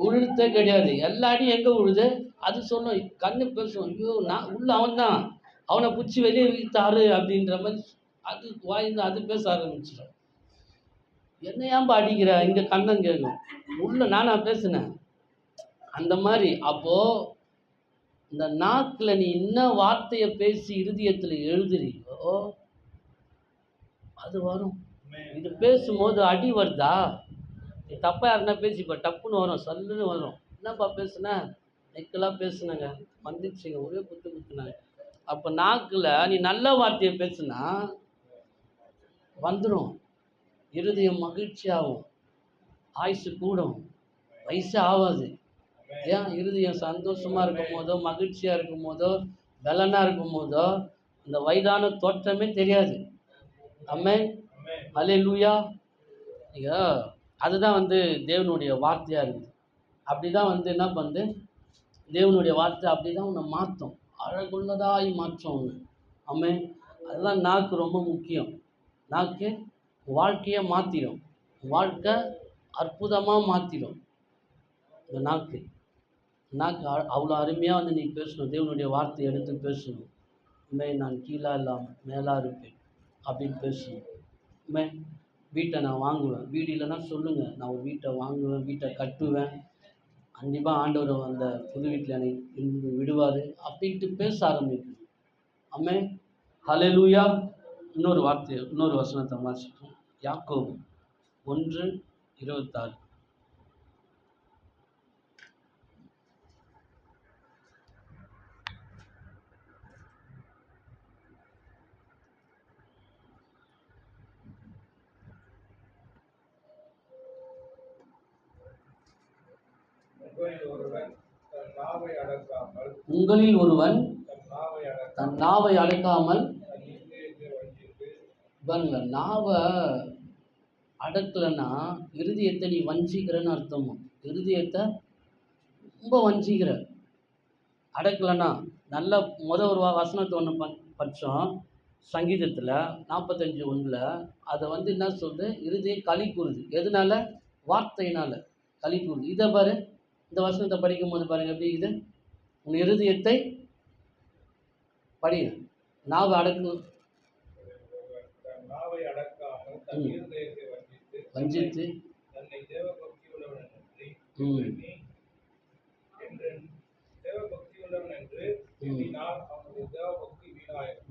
உழுத்தே கிடையாது. எல்லா அடியும் எங்கே உழுது? அது சொல்லும், கண்ணு பேசும், ஐயோ நான் உள்ள அவன் தான், அவனை பிடிச்சி வெளியே வீழ்த்தாரு அப்படின்ற மாதிரி அது வாய்ந்து அது பேச ஆரம்பிச்சிடும். என்ன ஏன்பா அடிக்கிற? இங்கே கண்ணன் கேட்கும், உள்ள நானா பேசுனேன் அந்த மாதிரி. அப்போது இந்த நாக்கில் நீ என்ன வார்த்தையை பேசி இருதயத்தில் எழுதுறியோ அது வரும். இது பேசும்போது அடி வருதா? நீ தப்பாக யாருன்னா பேசிப்பா, டப்புன்னு வரும், சல்லுன்னு வரும். என்னப்பா பேசுனேன்? நெக்கெல்லாம் பேசுனேங்க, வந்துச்சுங்க, ஒரே குத்து குத்துனாங்க. அப்போ நாக்கில் நீ நல்ல வார்த்தையை பேசுனா வந்துடும். இருதயம் மகிழ்ச்சியாகும், ஆயுசு கூடும், வயசு ஆகாது. ஏன்? இருதயம் சந்தோஷமாக இருக்கும் போதோ, மகிழ்ச்சியாக இருக்கும் போதோ, பலனாக இருக்கும் போதோ இந்த வயதான தோற்றமே தெரியாது. ஆமென், அல்லேலூயா. அதுதான் வந்து தேவனுடைய வார்த்தையாக இருக்குது. அப்படி தான் வந்து என்ன பண்ணுது, தேவனுடைய வார்த்தை அப்படி தான் உன்னை மாற்றும், அழகுள்ளதாய் மாற்றும் ஒன்று. ஆமென். அதுதான் நாக்கு ரொம்ப முக்கியம். நாக்கு வாழ்க்கையை மாற்றிடும், வாழ்க்கை அற்புதமாக மாற்றிடும். இந்த நாக்கு அவ்வளோ அருமையாக வந்து நீ பேசணும், தேவனுடைய வார்த்தையை எடுத்து பேசணும். நான் கீழே இல்லாமல் மேலாக இருப்பேன் அப்படின்னு பேசணும். வீட்டை நான் வாங்குவேன், வீடு இல்லைன்னா சொல்லுங்கள், நான் ஒரு வீட்டை வாங்குவேன், வீட்டை கட்டுவேன், கண்டிப்பாக ஆண்டவர் அந்த புது வீட்டில் என்னை விடுவார் அப்படின்ட்டு பேச ஆரம்பிக்கணும். ஆமென், ஹல்லேலூயா. இன்னொரு வசனத்தை வாசிப்போம். யாக்கோபு 1:26. உங்களில் ஒருவன் தன் நாவை அடக்காமல் நாவை அடக்கலைன்னா இருதயத்தை நீ வஞ்சிக்கிறன்னு அர்த்தம். இருதயத்தை ரொம்ப வஞ்சிக்கிற. அடக்கலைன்னா நல்ல ஒரு வசனத்தை ஒன்று பட்சம் சங்கீதத்தில் 45:1 அதை வந்து என்ன சொல்லுது, இருதயம் களி கூறுது. எதனால? வார்த்தையினால் களி கூறுது. இதை பாரு, இந்த வசனத்தை படிக்கும் போது பாருங்க எப்படி இது, உன் இருதயத்தை படிங்க, நாவை அடக்கணும், வஞ்சித்து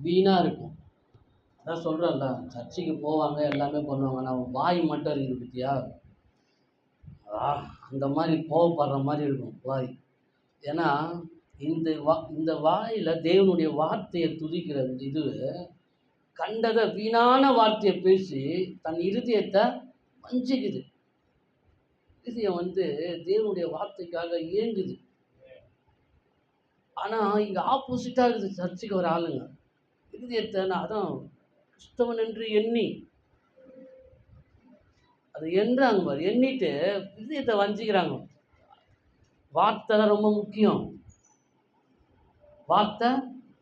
வீணாக இருக்கும். அதான் சொல்கிறேன்ல, சர்ச்சைக்கு போவாங்க, எல்லாமே பண்ணுவாங்க, நான் வாய் மட்டும் இருக்குது பற்றியா, அந்த மாதிரி கோவப்படுற மாதிரி இருக்கும் வாய். ஏன்னா இந்த வாயில் தேவனுடைய வார்த்தையை துதிக்கிற இது கண்டதை வீணான வார்த்தையை பேசி தன் இருதயத்தை வஞ்சிக்குது. இருதயம் வந்து தேவனுடைய வார்த்தைக்காக இயங்குது. ஆனால் இங்கே ஆப்போசிட்டாக இருக்குது சர்ச்சுக்கு வர ஆளுங்க. இருதயத்தை நான் அதான் கிறிஸ்தவன் என்று எண்ணி அதை எண்ணுறாங்க பாரு, எண்ணிட்டு இருதயத்தை வஞ்சிக்கிறாங்க. வார்த்தை தான் ரொம்ப முக்கியம், வார்த்தை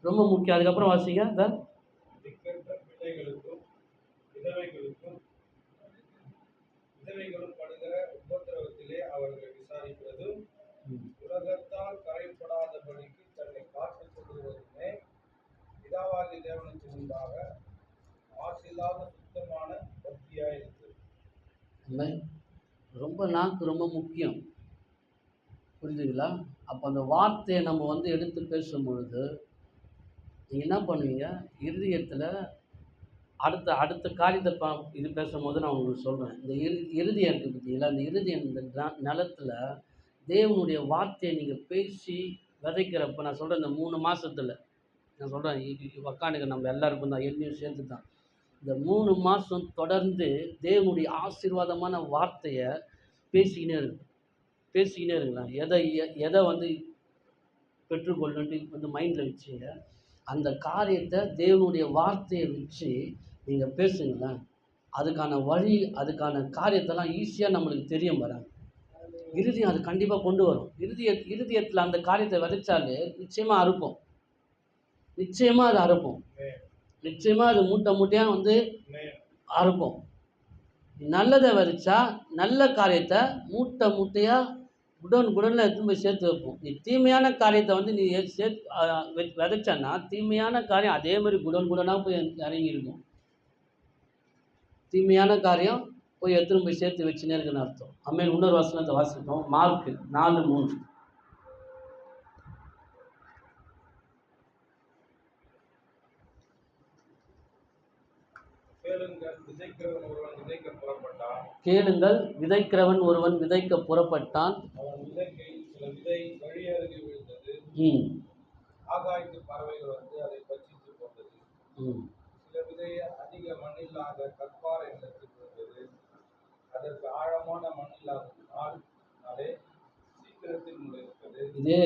ரொம்ப முக்கியம். அதுக்கப்புறம் வாசிங்க, ரொம்ப நாக்கு ரொம்ப முக்கியம், புரிஞ்சுங்களா? அப்போ அந்த வார்த்தையை நம்ம வந்து எடுத்து பேசும்பொழுது நீங்கள் என்ன பண்ணுவீங்க, இருதயத்தில் அடுத்த காரியத்தை இது பேசும்போது நான் உங்களுக்கு சொல்கிறேன். இந்த இருதயம் இருக்குது பார்த்தீங்களா, இந்த இருதயம் இந்த நிலத்தில் தேவனுடைய வார்த்தையை நீங்கள் பேசி விதைக்கிறப்ப, நான் சொல்கிறேன் இந்த 3 மாதத்தில் நான் சொல்கிறேன் உக்காந்துக்க நம்ம எல்லாருக்கும் தான், என்னையும் சேர்த்து தான், இந்த 3 மாதம் தொடர்ந்து தேவனுடைய ஆசீர்வாதமான வார்த்தையை பேசிக்கினே இருக்கு. பேசிக்கினே இருங்களேன். எதை வந்து பெற்றுக்கொள்ளணுன்ட்டு வந்து மைண்டில் வச்சுங்க. அந்த காரியத்தை தேவனுடைய வார்த்தையை வச்சு நீங்கள் பேசுங்களேன். அதுக்கான வழி, அதுக்கான காரியத்தெல்லாம் ஈஸியாக நம்மளுக்கு தெரியும் வராங்க. இருதயம் அது கண்டிப்பாக கொண்டு வரும். இருதயத்தில் அந்த காரியத்தை விதைச்சாலே நிச்சயமாக அறுப்போம். நிச்சயமாக அது அறுப்போம். நிச்சயமாக அது மூட்டை மூட்டையாக வந்து அறுப்போம். நல்லதை விதைச்சா நல்ல காரியத்தை மூட்டை மூட்டையாக குடோனில் எடுத்துன்னு போய் சேர்த்து வைப்போம். நீ தீமையான காரியத்தை வந்து நீ விதைச்சன்னா தீமையான காரியம் அதே மாதிரி குடோனாக போய் இறங்கியிருக்கும். தீமையான காரியம் போய் எடுத்துன்னு போய் சேர்த்து வச்சுன்னே இருக்குன்னு அர்த்தம். அம்மையில் இன்னொரு வசனத்தை வாசிப்போம். மார்க் 4:3. கேளுங்கள், விதைக்கிறவன் ஒருவன் விதைக்க புறப்பட்டான். ஆகாயத்து பறவைகள் வந்து அதை பட்சித்து போட்டது. சில விதை அதிக மண்ணில்லாத கற்பாறை நிலத்தில் விழுந்தது. அதற்கு ஆழமான மண்ணில்லாததினால் அதை சீக்கிரத்தில் முளைத்தது. இதே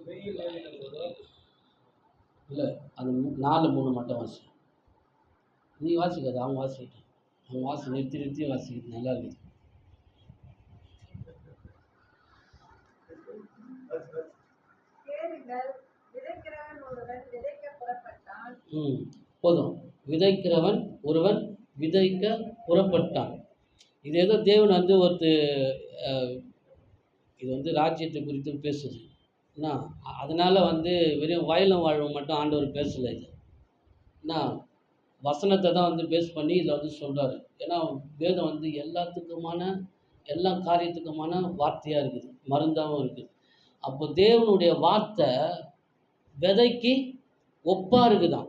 வெயில் ஏறினதோடு இல்லை, அது 4:3 மட்டும் வாசி. நீ வாசிக்காது, அவங்க வாசிக்கிட்டு அவங்க நிறுத்தி வாசிக்கிட்டு நல்லா இருக்குது. போதும். விதைக்கிறவன் ஒருவன் விதைக்க புறப்பட்டான். இது ஏதோ தேவன் வந்து இது வந்து ராஜ்யத்தை குறித்து பேசுது. என்ன அதனால் வந்து வெறும் வயலும் வாழ்வும் மட்டும் ஆண்டவர் பேசலை. இது என்ன வசனத்தை தான் வந்து பேஸ் பண்ணி இதில் வந்து சொல்கிறாரு. ஏன்னா வேதம் வந்து எல்லா காரியத்துக்குமான வார்த்தையாக இருக்குது, மருந்தாகவும் இருக்குது. அப்போ தேவனுடைய வார்த்தை விதைக்கு ஒப்பாக இருக்குதான்.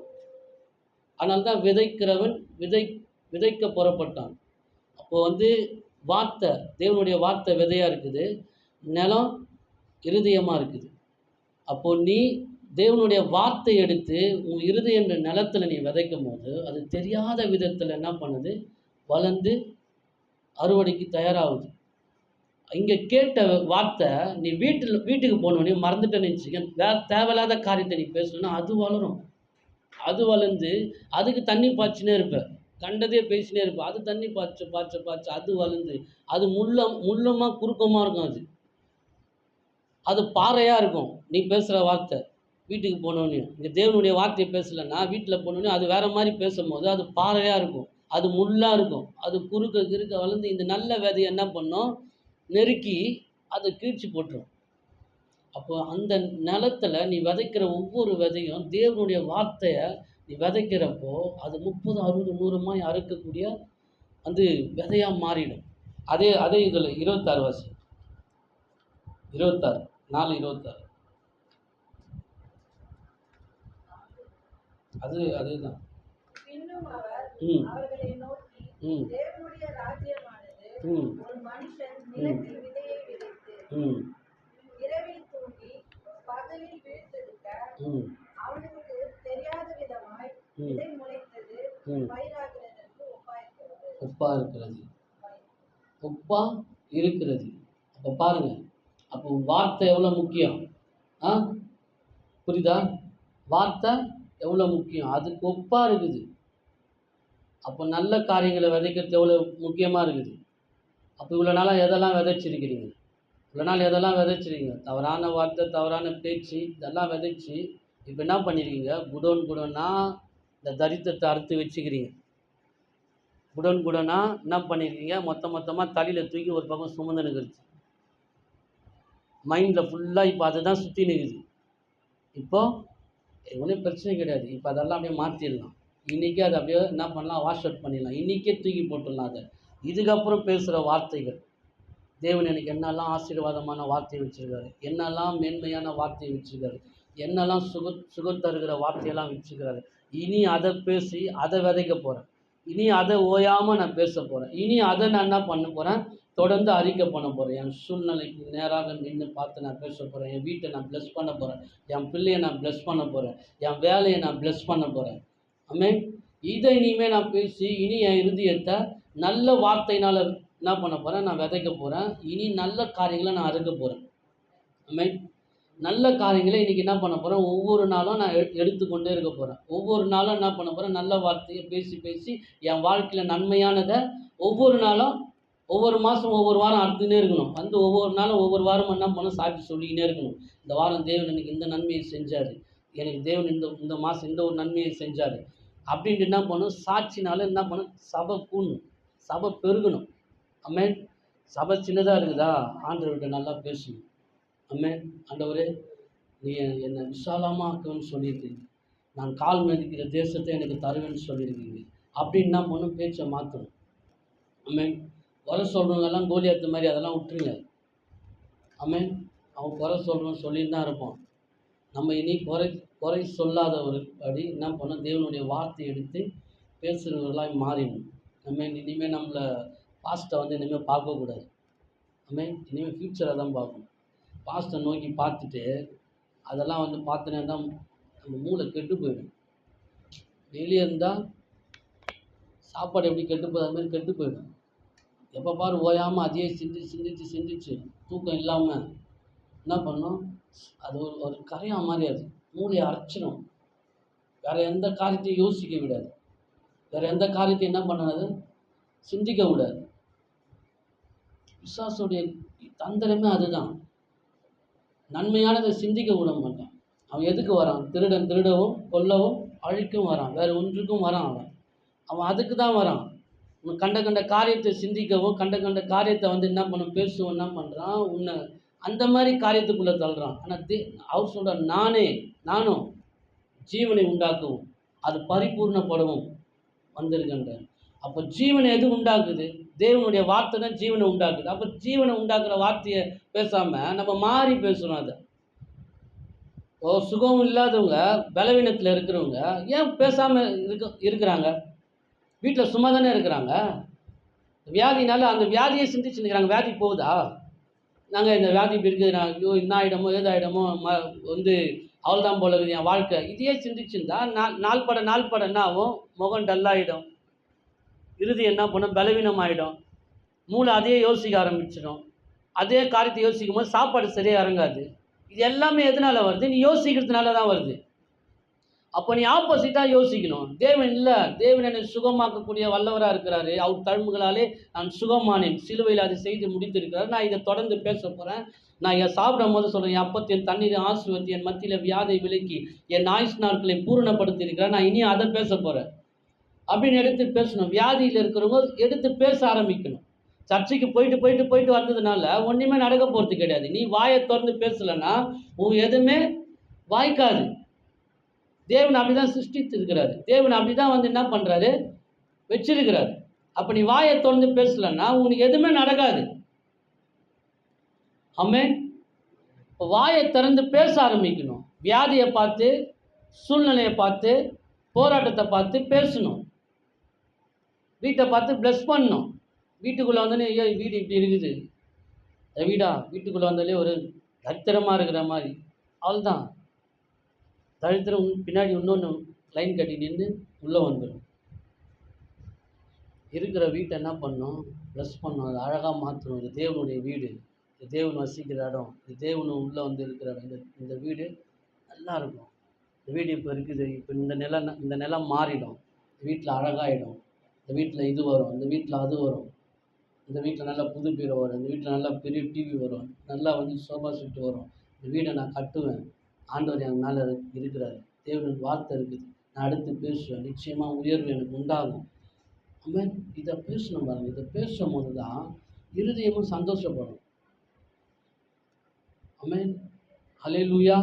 அதனால தான் விதைக்கிறவன் விதைக்க புறப்பட்டான். அப்போ வந்து வார்த்தை, தேவனுடைய வார்த்தை விதையாக இருக்குது, நிலம் இருதயமாக இருக்குது. அப்போது நீ தேவனுடைய வார்த்தை எடுத்து உன் இருதயன்ற நிலத்தில் நீ விதைக்கும் போது அது தெரியாத விதத்தில் என்ன பண்ணுது, வளர்ந்து அறுவடைக்கு தயாராகுது. இங்கே கேட்ட வார்த்தை நீ வீட்டுக்கு போனோடனே மறந்துட்டேன்னு நினச்சிக்க, தேவையில்லாத காரியத்தை நீ பேசணுன்னா அது வளரும். அது வளர்ந்து அதுக்கு தண்ணி பாய்ச்சினே இருப்பேன், கண்டதே பேசினே இருப்பேன். அது தண்ணி பாய்ச்ச அது வளர்ந்து அது முள்ளமாக குறுக்கமாக இருக்கும். அது பாறையாக இருக்கும். நீ பேசுகிற வார்த்தை வீட்டுக்கு போனோடனே, இங்கே தேவனுடைய வார்த்தையை பேசலைன்னா வீட்டில் போனோடனே அது வேறு மாதிரி பேசும்போது அது பாறையாக இருக்கும், அது முள்ளாக இருக்கும். அது குறுக்க வளர்ந்து இந்த நல்ல விதையை என்ன பண்ணும், நெருக்கி அதை கீழ்ச்சி போட்டுரும். அப்போ அந்த நிலத்தில் நீ விதைக்கிற ஒவ்வொரு விதையும் தேவனுடைய வார்த்தையை நீ விதைக்கிறப்போ அது 30, 60, 100 அறுக்கக்கூடிய வந்து விதையாக மாறிடும். அதே இதில் 26 வாசி. 26, 4:26. அதுதான். ஒப்பா இருக்கிறது. அப்போ பாருங்க, அப்போ வார்த்தை எவ்வளோ முக்கியம். புரியுதா? வார்த்தை எவ்வளோ முக்கியம், அதுக்கு ஒப்பாக இருக்குது. அப்போ நல்ல காரியங்களை விதைக்கிறது எவ்வளோ முக்கியமாக இருக்குது. அப்போ இவ்வளோ நாளாக எதெல்லாம் விதைச்சிருக்கிறீங்க? இவ்வளோ நாள் எதெல்லாம் விதைச்சிருக்கீங்க? தவறான வார்த்தை, தவறான பேச்சு, இதெல்லாம் விதைச்சி இப்போ என்ன பண்ணியிருக்கீங்க, குடோன்னா இந்த தரித்திரத்தை அறுத்து வச்சுக்கிறீங்க. குடோனா என்ன பண்ணியிருக்கீங்க, மொத்தமாக தலையில் தூக்கி ஒரு பக்கம் சுமந்து நிற்கிறது. மைண்டில் ஃபுல்லாக இப்போ அதை தான் சுற்றி நிற்குது. இப்போது ஒன்றும் பிரச்சனை கிடையாது. இப்போ அதெல்லாம் அப்படியே மாற்றிடலாம். இன்றைக்கே அதை அப்படியே என்ன பண்ணலாம், வாஷ் அவுட் பண்ணிடலாம். இன்றைக்கே தூக்கி போட்டுடலாம் அதை. இதுக்கப்புறம் பேசுகிற வார்த்தைகள், தேவன் எனக்கு என்னெல்லாம் ஆசீர்வாதமான வார்த்தையை வச்சுருக்காரு, என்னெல்லாம் மேன்மையான வார்த்தையை வச்சுருக்காரு, என்னெல்லாம் சுகத்தருகிற வார்த்தையெல்லாம் வச்சுக்கிறாரு. இனி அதை பேசி அதை விதைக்க போகிறேன். இனி அதை ஓயாமல் நான் பேச போகிறேன். இனி அதை நான் என்ன பண்ண போகிறேன், தொடர்ந்து அறிக்கை பண்ண போகிறேன். என் சூழ்நிலைக்கு நேராக நின்று பார்த்து நான் பேச போகிறேன். என் வீட்டை நான் ப்ளஸ் பண்ண போகிறேன். என் பிள்ளையை நான் ப்ளஸ் பண்ண போகிறேன். என் வேலையை நான் ப்ளஸ் பண்ண போகிறேன். ஆமென். இதை இனிமேல் நான் பேசி இனி என் இருதயத்தை நல்ல வார்த்தையினால் என்ன பண்ண போகிறேன், நான் விதைக்க போகிறேன். இனி நல்ல காரியங்களை நான் அறுக்க போகிறேன். ஆமென். நல்ல காரியங்களை இன்றைக்கி என்ன பண்ண போகிறேன், ஒவ்வொரு நாளும் நான் எடுத்துக்கொண்டே இருக்க போகிறேன். ஒவ்வொரு நாளும் என்ன பண்ண போகிறேன், நல்ல வார்த்தையை பேசி பேசி என் வாழ்க்கையில் நன்மையானதை ஒவ்வொரு நாளும், ஒவ்வொரு மாதம் ஒவ்வொரு வாரம் அறுத்துக்கிட்டே இருக்கணும். வந்து ஒவ்வொரு நாளும் ஒவ்வொரு வாரம் என்ன பண்ணணும், சாட்சி சொல்லிக்கிட்டே இருக்கணும். இந்த வாரம் தேவன் எனக்கு இந்த நன்மையை செஞ்சார், எனக்கு தேவன் இந்த இந்த மாதம் இந்த ஒரு நன்மையை செஞ்சார் அப்படின்ட்டு என்ன பண்ணணும், சாட்சினால என்ன பண்ணணும், சபை கூடணும், சபை பெருகணும். ஆமென். சபை சின்னதாக இருக்குதா, ஆண்டவர்கிட்ட நல்லா பேசணும். ஆமென். ஆண்டவரே, நீ என்னை விசாலமாக்குன்னு சொல்லியிருக்கீங்க, நான் கால் மிதிக்கிற தேசத்தை எனக்கு தருவேன்னு சொல்லியிருக்கீங்க அப்படின்னு என்ன பண்ணணும், பேச்சை மாற்றணும். ஆமென். குறை சொல்கிறவங்கெல்லாம் கோலியாத்து மாதிரி அதெல்லாம் விட்டுருங்க. ஆமென். அவன் குறை சொல்கிறவன் சொல்லின்னு தான் இருப்பான். நம்ம இனி குறை சொல்லாதவர்படி என்ன பண்ணணும், தேவனுடைய வார்த்தை எடுத்து பேசுகிறவர்களாக மாறிடணும். இனிமேல் நம்மளை பாஸ்ட்டை வந்து இனிமேல் பார்க்கக்கூடாது. இனிமேல் ஃப்யூச்சரை தான் பார்க்கணும். பாஸ்ட்டை நோக்கி பார்த்துட்டு அதெல்லாம் வந்து பார்த்துனே தான் நம்ம மூளை கெட்டு போயிடும். வெளியே இருந்தால் சாப்பாடு எப்படி கெட்டு போகுது, அது மாதிரி கெட்டு போயிடும். எப்போ பாரு ஓயாமல் அதையே சிந்திச்சு தூக்கம் இல்லாமல் என்ன பண்ணணும், அது ஒரு கரையான் மாதிரி, அது மூளையை அரைச்சிடும். வேறு எந்த காரியத்தையும் யோசிக்க விடாது, வேறு எந்த காரியத்தையும் என்ன பண்ணாது, சிந்திக்க விடாது. பிசாசுடைய தந்திரமே அதுதான். நன்மையானதை சிந்திக்க விட மாட்டான். அவன் எதுக்கு வரான், திருடவும் கொல்லவும் அழிக்கவும் வரான், வேறு ஒன்றுக்கும் வரான். அவன் அதுக்கு தான் வரான். கண்ட காரியத்தை சிந்திக்கவும், கண்ட காரியத்தை வந்து என்ன பண்ண பேசுவோம், என்ன பண்ணுறான், உன்னை அந்த மாதிரி காரியத்துக்குள்ளே தள்ளுறான். ஆனால் அவர் சொல்கிறார், நானும் ஜீவனை உண்டாக்கவும் அது பரிபூர்ணப்படவும் வந்திருக்கின்றார். அப்போ ஜீவனை எது உண்டாக்குது, தேவனுடைய வார்த்தை தான் ஜீவனை உண்டாக்குது. அப்போ ஜீவனை உண்டாக்குற வார்த்தையை பேசாமல் நம்ம மாறி பேசுகிறோம். அதை சுகம் இல்லாதவங்க, பலவீனத்தில் இருக்கிறவங்க ஏன் பேசாமல் இருக்கிறாங்க, வீட்டில் சும்மா தானே இருக்கிறாங்க. வியாதினால அந்த வியாதியை சிந்திச்சு இருக்கிறாங்க. வியாதி போகுதா, நாங்கள் இந்த வியாதி இப்படி இருக்குது, நான் ஐயோ என்ன ஆகிடமோ ஏதாயிடமோ வந்து அவள் தான் போல இருக்குது என் வாழ்க்கை, இதையே சிந்திச்சுருந்தா நாள் பட என்ன ஆகும், முகம் டல்லாகிடும், இறுதி என்ன பண்ணும், பலவீனம் ஆகிடும், மூளை அதையே யோசிக்க ஆரம்பிச்சிடும். அதே காரியத்தை யோசிக்கும் போது சாப்பாடு சரியாக இறங்காது. இது எல்லாமே எதனால் வருது, நீ யோசிக்கிறதுனால தான் வருது. அப்போ நீ ஆப்போசிட்டாக யோசிக்கணும். தேவன் இல்லை, தேவன் என்னை சுகமாக்கக்கூடிய வல்லவராக இருக்கிறாரு, அவர் தழும்புகளாலே நான் சுகமானேன், சிலுவையில் அதை செய்து முடித்திருக்கிறார். நான் இதை தொடர்ந்து பேச போகிறேன். நான் இதை சாப்பிடும் போது சொல்கிறேன், என் அப்பத்தின் தண்ணீரை ஆசீர்வதித்து என் மத்தியில் வியாதை விலக்கி என் ஆயுசு நாட்களை பூரணப்படுத்தி இருக்கிறேன், நான் இனி அதை பேச போகிறேன் அப்படின்னு எடுத்து பேசணும். வியாதியில் இருக்கிறவங்க எடுத்து பேச ஆரம்பிக்கணும். சர்ச்சைக்கு போயிட்டு வந்ததுனால ஒன்றுமே நடக்க போகிறது கிடையாது. நீ வாயை திறந்து பேசலைன்னா உன் எதுவுமே வாய்க்காது. தேவன் அப்படி தான் சிருஷ்டித்து இருக்கிறாரு. தேவன் அப்படி தான் வந்து என்ன பண்ணுறாரு, வச்சிருக்கிறாரு. அப்போ நீ வாயை திறந்து பேசலைன்னா உனக்கு எதுவுமே நடக்காது. ஆமென். இப்போ வாயை திறந்து பேச ஆரம்பிக்கணும். வியாதியை பார்த்து, சூழ்நிலையை பார்த்து, போராட்டத்தை பார்த்து பேசணும். வீட்டை பார்த்து ப்ளஸ் பண்ணணும். வீட்டுக்குள்ளே வந்தோடனே ஐயோ வீடு இப்படி இருக்குது, வீட்டுக்குள்ளே வந்தாலே ஒரு தரித்திரமாக இருக்கிற மாதிரி, அவ்வளோதான். தரித்திரம் பின்னாடி இன்னொன்று லைன் கட்டி நின்று உள்ளே வந்துடும். இருக்கிற வீட்டை என்ன பண்ணணும், ப்ளஸ் பண்ணணும், அது அழகாக மாற்றணும். இது தேவனுடைய வீடு, இது தேவன் வசிக்கிற இடம், இது தேவன் உள்ளே வந்து இருக்கிற இடம். இந்த வீடு நல்லா இருக்கும். இந்த வீடு இப்போ இருக்குது, இப்போ இந்த நிலம் மாறிடும், வீட்டில் அழகாகிடும். இந்த வீட்டில் இது வரும், இந்த வீட்டில் அது வரும், இந்த வீட்டில் நல்லா புது பீரோ வரும், இந்த வீட்டில் நல்லா பெரிய டிவி வரும், நல்லா வந்து சோஃபா செட்டு வரும். இந்த வீடை நான் கட்டுவேன், ஆண்டவர் என் மேலே இருக்கிறார், தேவனுடைய வார்த்தை இருக்குது, நான் அடுத்து பேசுவேன், நிச்சயமாக உயர்வு எனக்கு உண்டாகும். ஆமென். இதை பேசணும் பாருங்க. இதை பேசும் போது தான் இருதயமும் சந்தோஷப்படும். ஆமென். ஹல்லேலூயா.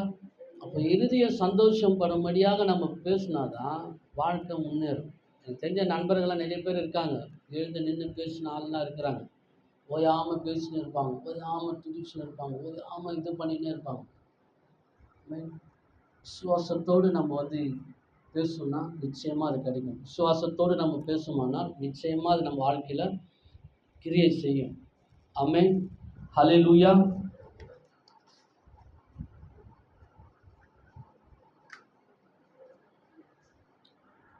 அப்போ இருதயம் சந்தோஷம் படும்படியாக நம்ம பேசினாதான் வாழ்க்கை முன்னேறும். எனக்கு தெரிஞ்ச நண்பர்கள்லாம் நிறைய பேர் இருக்காங்க, எழுந்து நின்று பேசின ஆள்லாம் இருக்கிறாங்க. ஓயாமல் பேசின்னு இருப்பாங்க, ஓயாமல் துதிச்சுன்னு இருப்பாங்க, ஓயாமல் இது பண்ணின்னே இருப்பாங்க. விசுவாசத்தோடு நம்ம வந்து பேசணும்னா நிச்சயமாக அது கிடைக்கும். விசுவாசத்தோடு நம்ம பேசுமானால் நிச்சயமாக அது நம்ம வாழ்க்கையில் கிரியை செய்யும். ஆமென். ஹல்லேலூயா.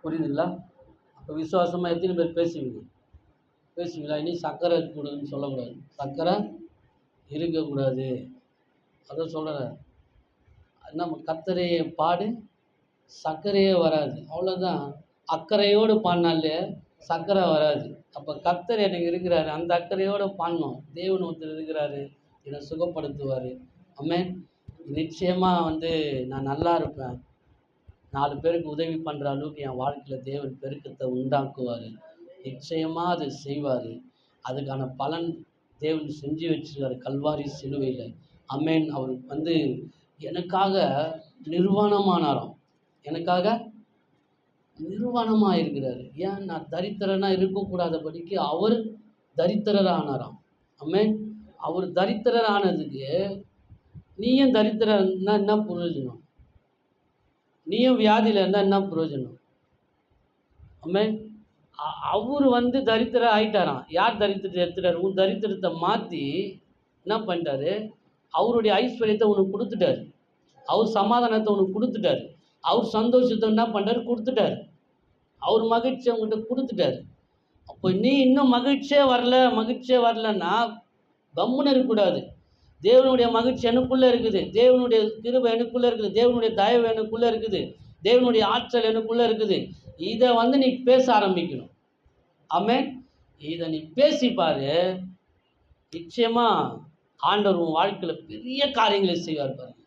புரியுதுங்களா? இப்போ விசுவாசமாக எத்தனை பேர் பேசுவீங்களா? இனி சர்க்கரை இருக்கக்கூடாதுன்னு சொல்லக்கூடாது. சர்க்கரை இருக்கக்கூடாது. அதான் சொல்கிறேன். நம்ம கர்த்தரையே பாடு, சர்க்கரையே வராது. அவ்வளோதான். அக்கறையோடு பாடினாலே சர்க்கரை வராது. அப்போ கர்த்தர் எனக்கு இருக்கிறாரு, அந்த அக்கறையோடு பாடணும். தேவன் ஒருத்தர் இருக்கிறாரு, என்னை சுகப்படுத்துவார். ஆமென். நிச்சயமாக நான் நல்லா இருப்பேன். 4 பேருக்கு உதவி பண்ணுற அளவுக்கு என் வாழ்க்கையில் தேவன் பெருக்கத்தை உண்டாக்குவார். நிச்சயமாக அதை செய்வார். அதுக்கான பலன் தேவன் செஞ்சு வச்சிருக்காரு கல்வாரி சிலுவையில். ஆமென். அவர் எனக்காக நிர்வாணமானாராம். எனக்காக நிர்வாணமாக இருக்கிறாரு. ஏன்? நான் தரித்திரனாக இருக்கக்கூடாதபடிக்கு அவர் தரித்திரராக ஆனாராம். ஆமென். அவர் தரித்திரர் ஆனதுக்கு நீயும் தரித்திரன்னா என்ன பிரயோஜனம்? நீயும் வியாதியில் இருந்தால் என்ன பிரயோஜனம்? ஆமென். அவர் தரித்திரம் ஆயிட்டாராம். யார் தரித்திரத்தை எடுத்துட்டார்? உன் தரித்திரத்தை மாற்றி என்ன பண்ணிட்டாரு? அவருடைய ஐஸ்வர்யத்தை உனக்கு கொடுத்துட்டாரு. அவர் சமாதானத்தை உனக்கு கொடுத்துட்டாரு. அவர் சந்தோஷத்தை என்ன பண்ணுறாரு? கொடுத்துட்டாரு. அவர் மகிழ்ச்சியை உங்கள்கிட்ட கொடுத்துட்டாரு. அப்போ நீ இன்னும் மகிழ்ச்சியே வரலன்னா கம்முன்னு இருக்கக்கூடாது. தேவனுடைய மகிழ்ச்சி எனக்குள்ளே இருக்குது, தேவனுடைய கிருபை எனக்குள்ளே இருக்குது, தேவனுடைய தயவு எனக்குள்ளே இருக்குது, தேவனுடைய ஆற்றல் எனக்குள்ளே இருக்குது. இதை நீ பேச ஆரம்பிக்கணும். ஆமென். இதை நீ பேசிப்பாரு, நிச்சயமாக ஆண்டவர் உன் வாழ்க்கையில் பெரிய காரியங்களை செய்வார் பாருங்க.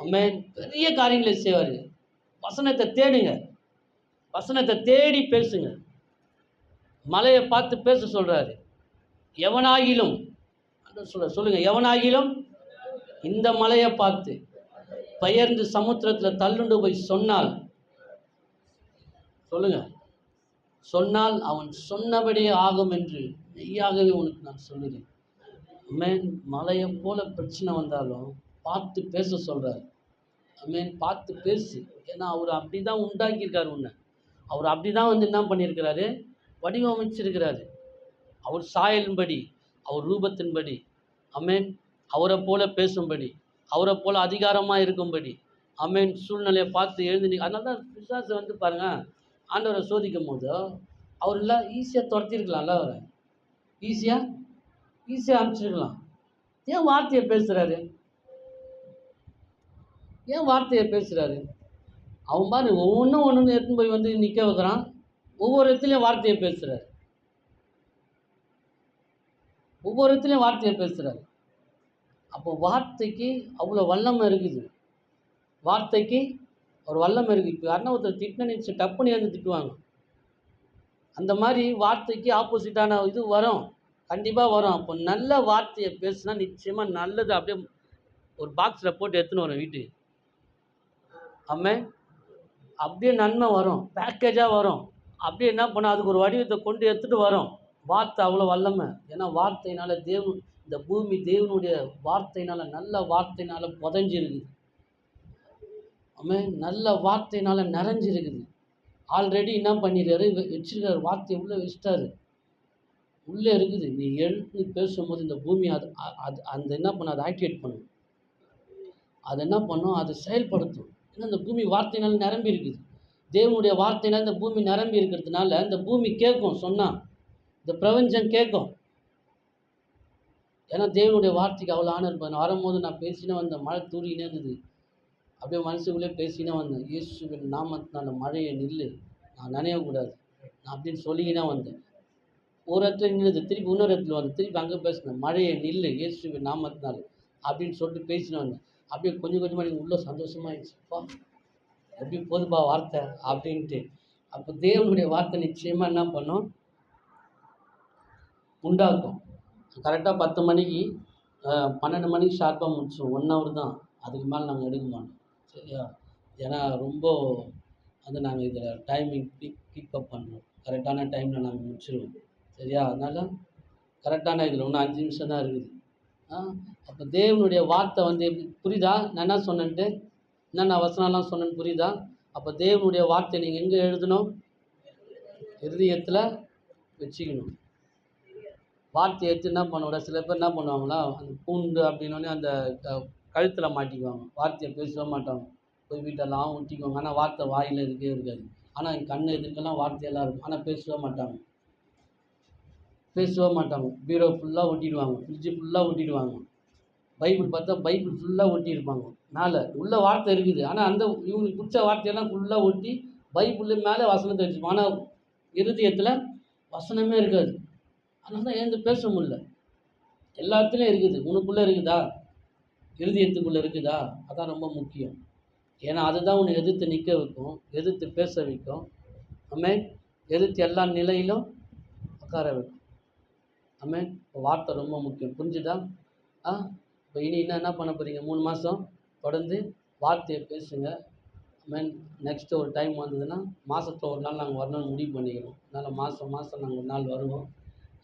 ஆமென். பெரிய காரியங்களை செய்வார். வசனத்தை தேடுங்க, வசனத்தை தேடி பேசுங்க. மலையை பார்த்து பேச சொல்கிறாரு. எவனாகிலும் சொல்லுங்க, எவனாகிலும் இந்த மலையை பார்த்து பெயர்ந்து சமுத்திரத்தில் தள்ளுண்டு போய் சொன்னால், சொல்லுங்க, சொன்னால் அவன் சொன்னபடியே ஆகும் என்று மெய்யாகவே உனக்கு நான் சொல்லுறேன். ஆமென். மலையை போல பிரச்சனை வந்தாலும் பார்த்து பேச சொல்கிறார். ஆமென். பார்த்து பேசு. ஏன்னா அவர் அப்படி தான் உண்டாக்கியிருக்காரு உன்னை. அவர் அப்படி தான் என்ன பண்ணியிருக்கிறாரு? வடிவமைச்சிருக்கிறாரு. அவர் சாயலின்படி, அவர் ரூபத்தின்படி. ஆமென். அவரை போல பேசும்படி, அவரை போல அதிகாரமாக இருக்கும்படி. ஆமென். சூழ்நிலையை பார்த்து எழுந்து அதனால தான் பிசாசு பாருங்கள், ஆண்டவரை சோதிக்கும் போது அவர் இல்லை ஈஸியாக துரத்திருக்கலாம்ல. அவரை ஈஸியாக அனுப்பிச்சிருக்கலாம். ஏன் வார்த்தையை பேசுகிறாரு? அவன் பாரு ஒவ்வொன்றும் எடுத்துன்னு போய் நிற்க வைக்கிறான். ஒவ்வொரு இடத்துலையும் வார்த்தையை பேசுகிறாரு. அப்போ வார்த்தைக்கு அவ்வளோ வல்லமை இருக்குது. வார்த்தைக்கு ஒரு வல்லமை இருக்குது. இப்போ யாருன்னா ஒருத்தர் திட்டின நினச்சி டப்புன்னு திட்டுவாங்க. அந்த மாதிரி வார்த்தைக்கு ஆப்போசிட்டான இது வரும், கண்டிப்பாக வரும். அப்போ நல்ல வார்த்தையை பேசுனா நிச்சயமாக நல்லது அப்படியே ஒரு பாக்ஸில் போட்டு எடுத்துன்னு வரும் வீட்டுக்கு. ஆமென். அப்படியே நன்மை வரும், பேக்கேஜாக வரும். அப்படியே என்ன பண்ண அதுக்கு ஒரு வடிவத்தை கொண்டு எடுத்துகிட்டு வரும். வார்த்தை அவ்வளோ வல்லமை. ஏன்னா வார்த்தையினால் இந்த பூமி தேவனுடைய வார்த்தையினால், நல்ல வார்த்தையினால் புதைஞ்சிருக்குது. ஆமென். நல்ல வார்த்தையினால் நிறைஞ்சிருக்குது. ஆல்ரெடி என்ன பண்ணிடுறாரு? வச்சிருக்காரு. வார்த்தை உள்ளே வச்சிட்டாரு, உள்ளே இருக்குது. நீ எழுத்து பேசும்போது இந்த பூமி அது என்ன பண்ணும்? அதை ஆக்டிவேட் பண்ணும். அது என்ன பண்ணும்? அதை செயல்படுத்தும். ஏன்னா இந்த பூமி வார்த்தையினால் நிரம்பி இருக்குது. தேவனுடைய வார்த்தையினால் இந்த பூமி நிரம்பி இருக்கிறதுனால இந்த பூமி கேட்கும், சொன்னால் இந்த பிரபஞ்சம் கேட்கும். ஏன்னா தேவனுடைய வார்த்தைக்கு அவ்வளோ ஆனர் இருப்பேன். நான் வரும்போது நான் பேசினே வந்தேன், மழை தூரினே இருந்தது. அப்படியே மனசுக்குள்ளே பேசினே வந்தேன், இயேசுவின் நாமத்தினால மழையை நில்லு, நான் நனையக்கூடாது, நான் அப்படின்னு சொல்லிக்கினே வந்தேன். ஒரு இடத்துல நின்றுது, திருப்பி இன்னொரு இடத்துல வந்து திருப்பி அங்கே பேசினேன், மழையை நில்லு இயேசுவின் நாமத்தினால அப்படின்னு சொல்லிட்டு பேசினே வந்தேன். அப்படியே கொஞ்சம் கொஞ்சமாக எனக்கு உள்ளே சந்தோஷமாகிடுச்சுப்பா, எப்படி போதுப்பா வார்த்தை அப்படின்ட்டு. அப்போ தேவனுடைய வார்த்தை நிச்சயமாக என்ன பண்ணும்? உண்டாக்கும். கரெக்டாக 10 மணிக்கு 12 மணிக்கு ஷார்ப்பாக முடிச்சிடும். 1 ஹவர் தான், அதுக்கு மேலே நாங்கள் எடுக்க மாட்டோம். சரியா? ஏன்னா ரொம்ப நாங்கள் இதில் டைமிங் கீப்பப் பண்ணுறோம். கரெக்டான டைமில் நாங்கள் முடிச்சிடுவோம். சரியா? அதனால் கரெக்டான இதில் இன்னும் 5 நிமிஷம் தான் இருக்குது. அப்போ தேவனுடைய வார்த்தை எப்படி புரியுதா? நான் என்ன சொன்னேன்ட்டு, என்னென்ன வசனம்லாம் சொன்னேன்னு புரியுதா? அப்போ தேவனுடைய வார்த்தை நீங்கள் எங்கே எழுதணும்? இருதயத்தில் வச்சுக்கணும். வார்த்தையை எடுத்து என்ன பண்ணக்கூடாது? சில பேர் என்ன பண்ணுவாங்களா, அந்த பூண்டு அப்படின்னோடனே அந்த கழுத்தில் மாட்டிக்குவாங்க. வார்த்தையை பேசவே மாட்டாங்க, போய் வீட்டெல்லாம் ஊற்றிக்குவாங்க. ஆனால் வார்த்தை வாயில் இருக்கவே இருக்காது. ஆனால் என் கண் எதிர்க்கெல்லாம் வார்த்தையெல்லாம் இருக்கும், ஆனால் பேசவே மாட்டாங்க. பேசவே மாட்டாங்க. பீரோ ஃபுல்லாக ஒட்டிடுவாங்க, ஃப்ரிட்ஜு ஃபுல்லாக ஒட்டிடுவாங்க. பைபிள் பார்த்தா பைபிள் ஃபுல்லாக ஒட்டியிருப்பாங்க மேலே. உள்ள வார்த்தை இருக்குது, ஆனால் அந்த இவங்களுக்கு பிடிச்ச வார்த்தையெல்லாம் ஃபுல்லாக ஒட்டி பைபிள் மேலே வசனத்தை வச்சுருப்பாங்க. ஆனால் இருதயத்தில் வசனமே இருக்காது. அதனால தான் எழுந்து பேச முடியல. எல்லாத்துலேயும் இருக்குது. உனக்குள்ளே இருக்குதா? இருதயத்துக்குள்ளே இருக்குதா? அதான் ரொம்ப முக்கியம். ஏன்னா அதுதான் உன்னை எதிர்த்து நிற்க வைக்கும், எதிர்த்து பேச வைக்கும். ஆமென். எதிர்த்து எல்லா நிலையிலும் உட்கார வைக்கும். ஆமென். இப்போ வார்த்தை ரொம்ப முக்கியம். புரிஞ்சுதா? இப்போ இனி என்ன பண்ண போகிறீங்க? 3 மாதம் தொடர்ந்து வார்த்தையை பேசுங்க. ஆமென். நெக்ஸ்ட்டு ஒரு டைம் வந்ததுன்னா மாதத்துல ஒரு நாள் நாங்கள் வரணும்னு முடிவு பண்ணிக்கிறோம். அதனால் மாதம் மாதம் நாங்கள் ஒரு நாள் வருவோம்.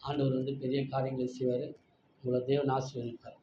ஆண்டவர் பெரிய காரியங்களை செய்வார். உங்களை தேவன் ஆசீர்வதிப்பார்.